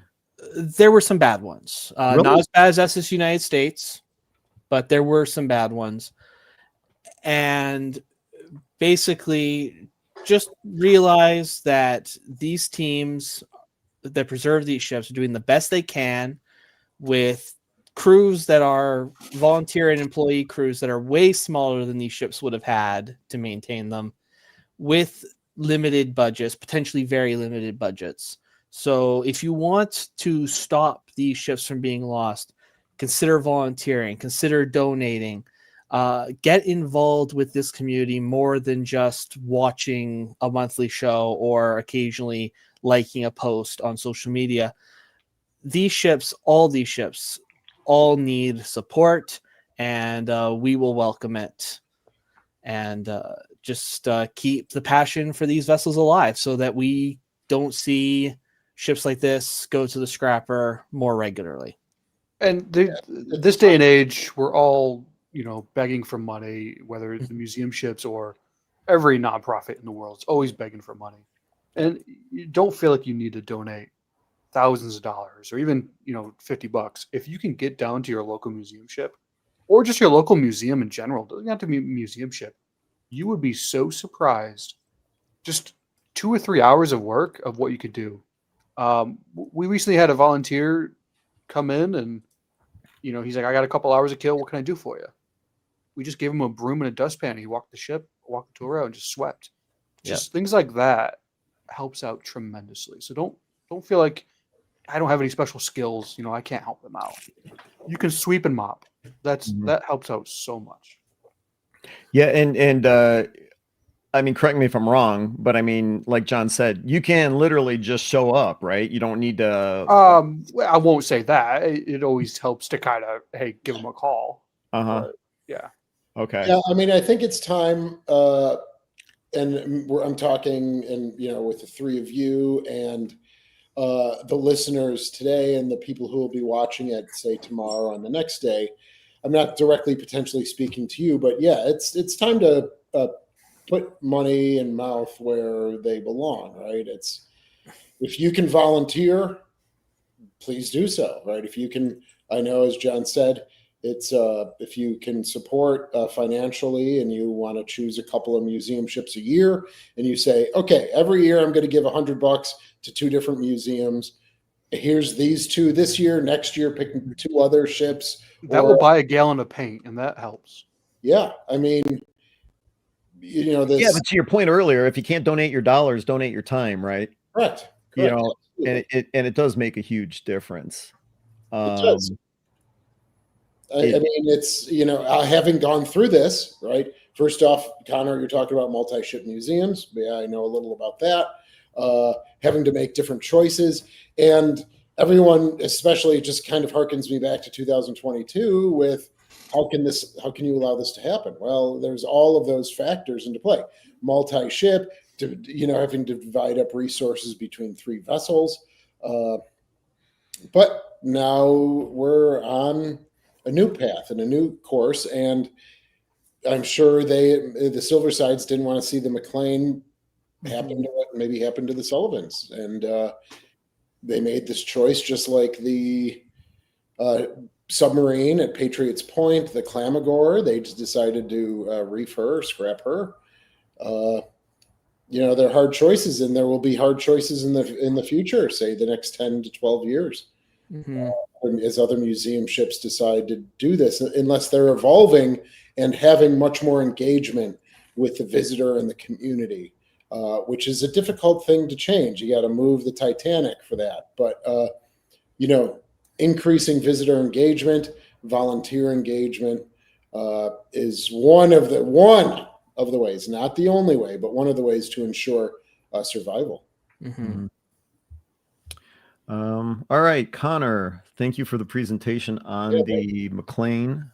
There were some bad ones. Really? Not as bad as SS United States, but there were some bad ones. And basically, just realize that these teams that preserve these ships are doing the best they can with crews that are volunteer and employee crews that are way smaller than these ships would have had to maintain them, with limited budgets, potentially very limited budgets. So if you want to stop these ships from being lost, consider volunteering, consider donating, get involved with this community more than just watching a monthly show or occasionally liking a post on social media. These ships, all need support, and we will welcome it. And just keep the passion for these vessels alive so that we don't see ships like this go to the scrapper more regularly. And this day and age, we're all, begging for money, whether it's the museum ships or every nonprofit in the world. It's always begging for money. And you don't feel like you need to donate thousands of dollars or even, $50. If you can get down to your local museum ship or just your local museum in general, doesn't have to be a museum ship, you would be so surprised. Just 2 or 3 hours of work of what you could do. We recently had a volunteer come in and, he's like, I got a couple hours to kill. What can I do for you? We just gave him a broom and a dustpan. He walked the ship, walked the tour out, and just swept. Just things like that helps out tremendously. So don't feel like I don't have any special skills. I can't help them out. You can sweep and mop. That helps out so much. Yeah, and I mean, correct me if I'm wrong, but I mean, like John said, you can literally just show up, right? You don't need to. Well, I won't say that. It always helps to kind of, hey, give them a call. Yeah. Okay. Yeah, I mean, I think it's time, and I'm talking, and with the three of you and the listeners today, and the people who will be watching it, say tomorrow and the next day. I'm not directly potentially speaking to you, but yeah, it's time to put money and mouth where they belong, right? It's, if you can volunteer, please do so, right? If you can, I know, as John said, it's if you can support financially and you want to choose a couple of museum ships a year and you say, okay, every year I'm going to give $100 to 2 different museums. Here's these 2 this year, next year picking 2 other ships. That will buy a gallon of paint, and that helps. Yeah, I mean, this. Yeah, but to your point earlier, if you can't donate your dollars, donate your time, right? Correct. You Correct. know, and it does make a huge difference. It does. I It- mean, it's, having gone through this, right? First off, Connor, you're talking about multi-ship museums. Yeah, I know a little about that. Having to make different choices. And everyone, especially, just kind of harkens me back to 2022 with how can you allow this to happen? Well, there's all of those factors into play. Multi-ship, having to divide up resources between 3 vessels. But now we're on a new path and a new course, and I'm sure the Silversides didn't want to see the McLean happen to what maybe happened to the Sullivans, and they made this choice, just like the submarine at Patriots Point, the Clamagore. They just decided to reef her, scrap her. There are hard choices, and there will be hard choices in the future, say the next 10 to 12 years. As other museum ships decide to do this, unless they're evolving and having much more engagement with the visitor and the community, which is a difficult thing to change. You got to move the Titanic for that. But, increasing visitor engagement, volunteer engagement is one of the ways, not the only way, but one of the ways to ensure survival. All right, Connor, thank you for the presentation on the McLean.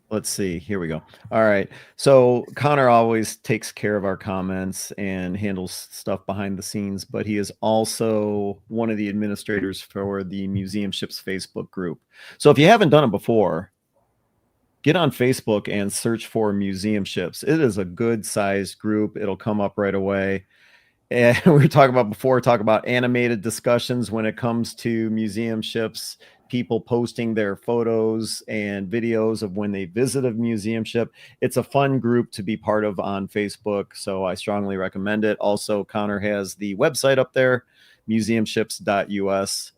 Let's see, here we go. All right, so Connor always takes care of our comments and handles stuff behind the scenes, but he is also one of the administrators for the Museum Ships Facebook group. So if you haven't done it before, get on Facebook and search for Museum Ships. It is a good sized group. It'll come up right away. And we were talking about animated discussions when it comes to museum ships, people posting their photos and videos of when they visit a museum ship. It's a fun group to be part of on Facebook, so I strongly recommend it. Also, Connor has the website up there, museumships.us.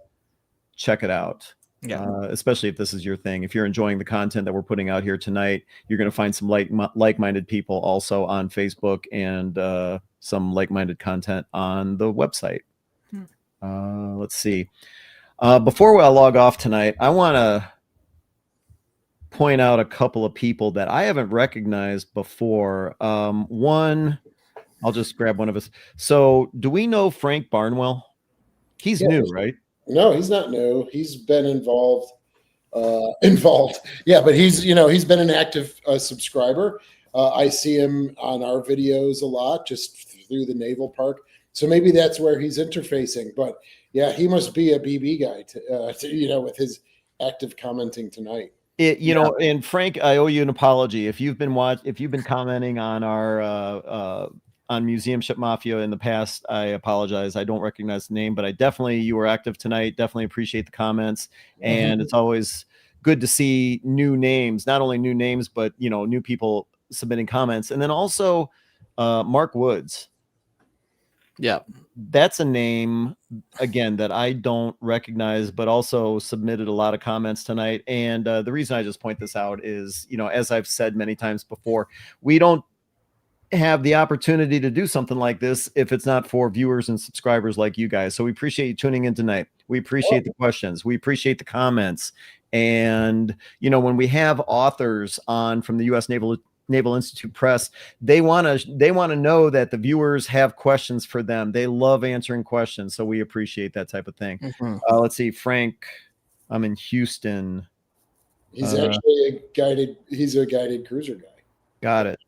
Check it out. Yeah. Especially if this is your thing. If you're enjoying the content that we're putting out here tonight, you're going to find some like-minded people also on Facebook and some like-minded content on the website. Let's see. Before I log off tonight, I want to point out a couple of people that I haven't recognized before. One, I'll just grab one of us. So do we know Frank Barnwell? He's new, right? No, he's not new. He's been involved. Yeah, but he's been an active subscriber. I see him on our videos a lot, just through the Naval Park. So maybe that's where he's interfacing. But yeah, he must be a BB guy, with his active commenting tonight. And Frank, I owe you an apology if you've been commenting on our on Museum Ship Mafia in the past. I apologize. I don't recognize the name, but you were active tonight. Definitely appreciate the comments. And it's always good to see new names, not only new names, but, new people submitting comments. And then also Mark Woods. Yeah. That's a name, again, that I don't recognize, but also submitted a lot of comments tonight. And the reason I just point this out is, as I've said many times before, we don't have the opportunity to do something like this if it's not for viewers and subscribers like you guys. So we appreciate you tuning in tonight. We appreciate the questions. We appreciate the comments. And, when we have authors on from the U.S. Naval Institute Press, they want to know that the viewers have questions for them. They love answering questions. So we appreciate that type of thing. Let's see, Frank, I'm in Houston. He's actually he's a guided cruiser guy. Got it.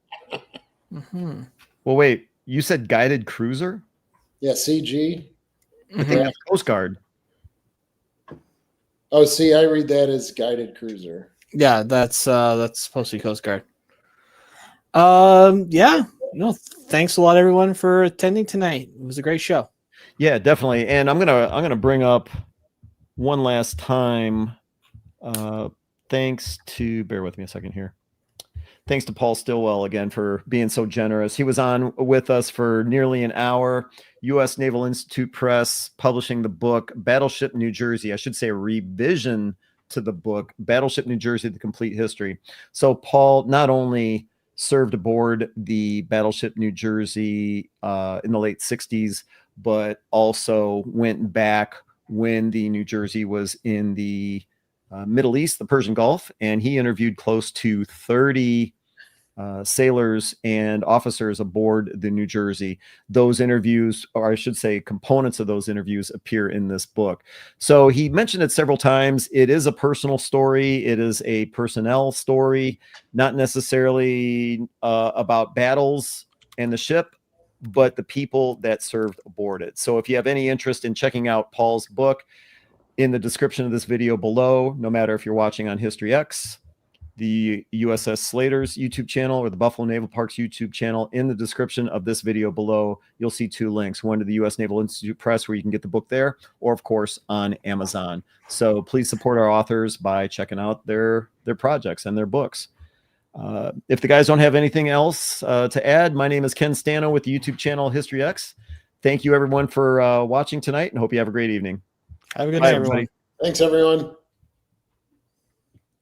Well, wait, you said guided cruiser? Yeah, CG. I think that's Coast Guard. Oh, see, I read that as guided cruiser. Yeah, that's supposed to be Coast Guard. Yeah, thanks a lot, everyone, for attending tonight. It was a great show. Yeah, definitely. And I'm gonna bring up one last time. Thanks to, bear with me a second here. Thanks to Paul Stillwell again for being so generous. He was on with us for nearly an hour. U.S. Naval Institute Press publishing the book Battleship New Jersey. I should say a revision to the book, Battleship New Jersey, The Complete History. So Paul not only served aboard the Battleship New Jersey in the late 60s, but also went back when the New Jersey was in the Middle East, the Persian Gulf, and he interviewed close to 30 sailors and officers aboard the New Jersey. Those interviews, or I should say components of those interviews, appear in this book. So he mentioned it several times. It is a personal story. It is a personnel story, not necessarily about battles and the ship, but the people that served aboard it. So if you have any interest in checking out Paul's book, in the description of this video below, no matter if you're watching on History X, the USS Slater's YouTube channel, or the Buffalo Naval Park's YouTube channel, in the description of this video below, you'll see two links, one to the U.S. Naval Institute Press, where you can get the book there, or of course on Amazon. So please support our authors by checking out their projects and their books. If the guys don't have anything else to add, my name is Ken Stano with the YouTube channel History X. Thank you everyone for watching tonight, and hope you have a great evening. Have a good Bye, night, everybody. everyone. Thanks, everyone.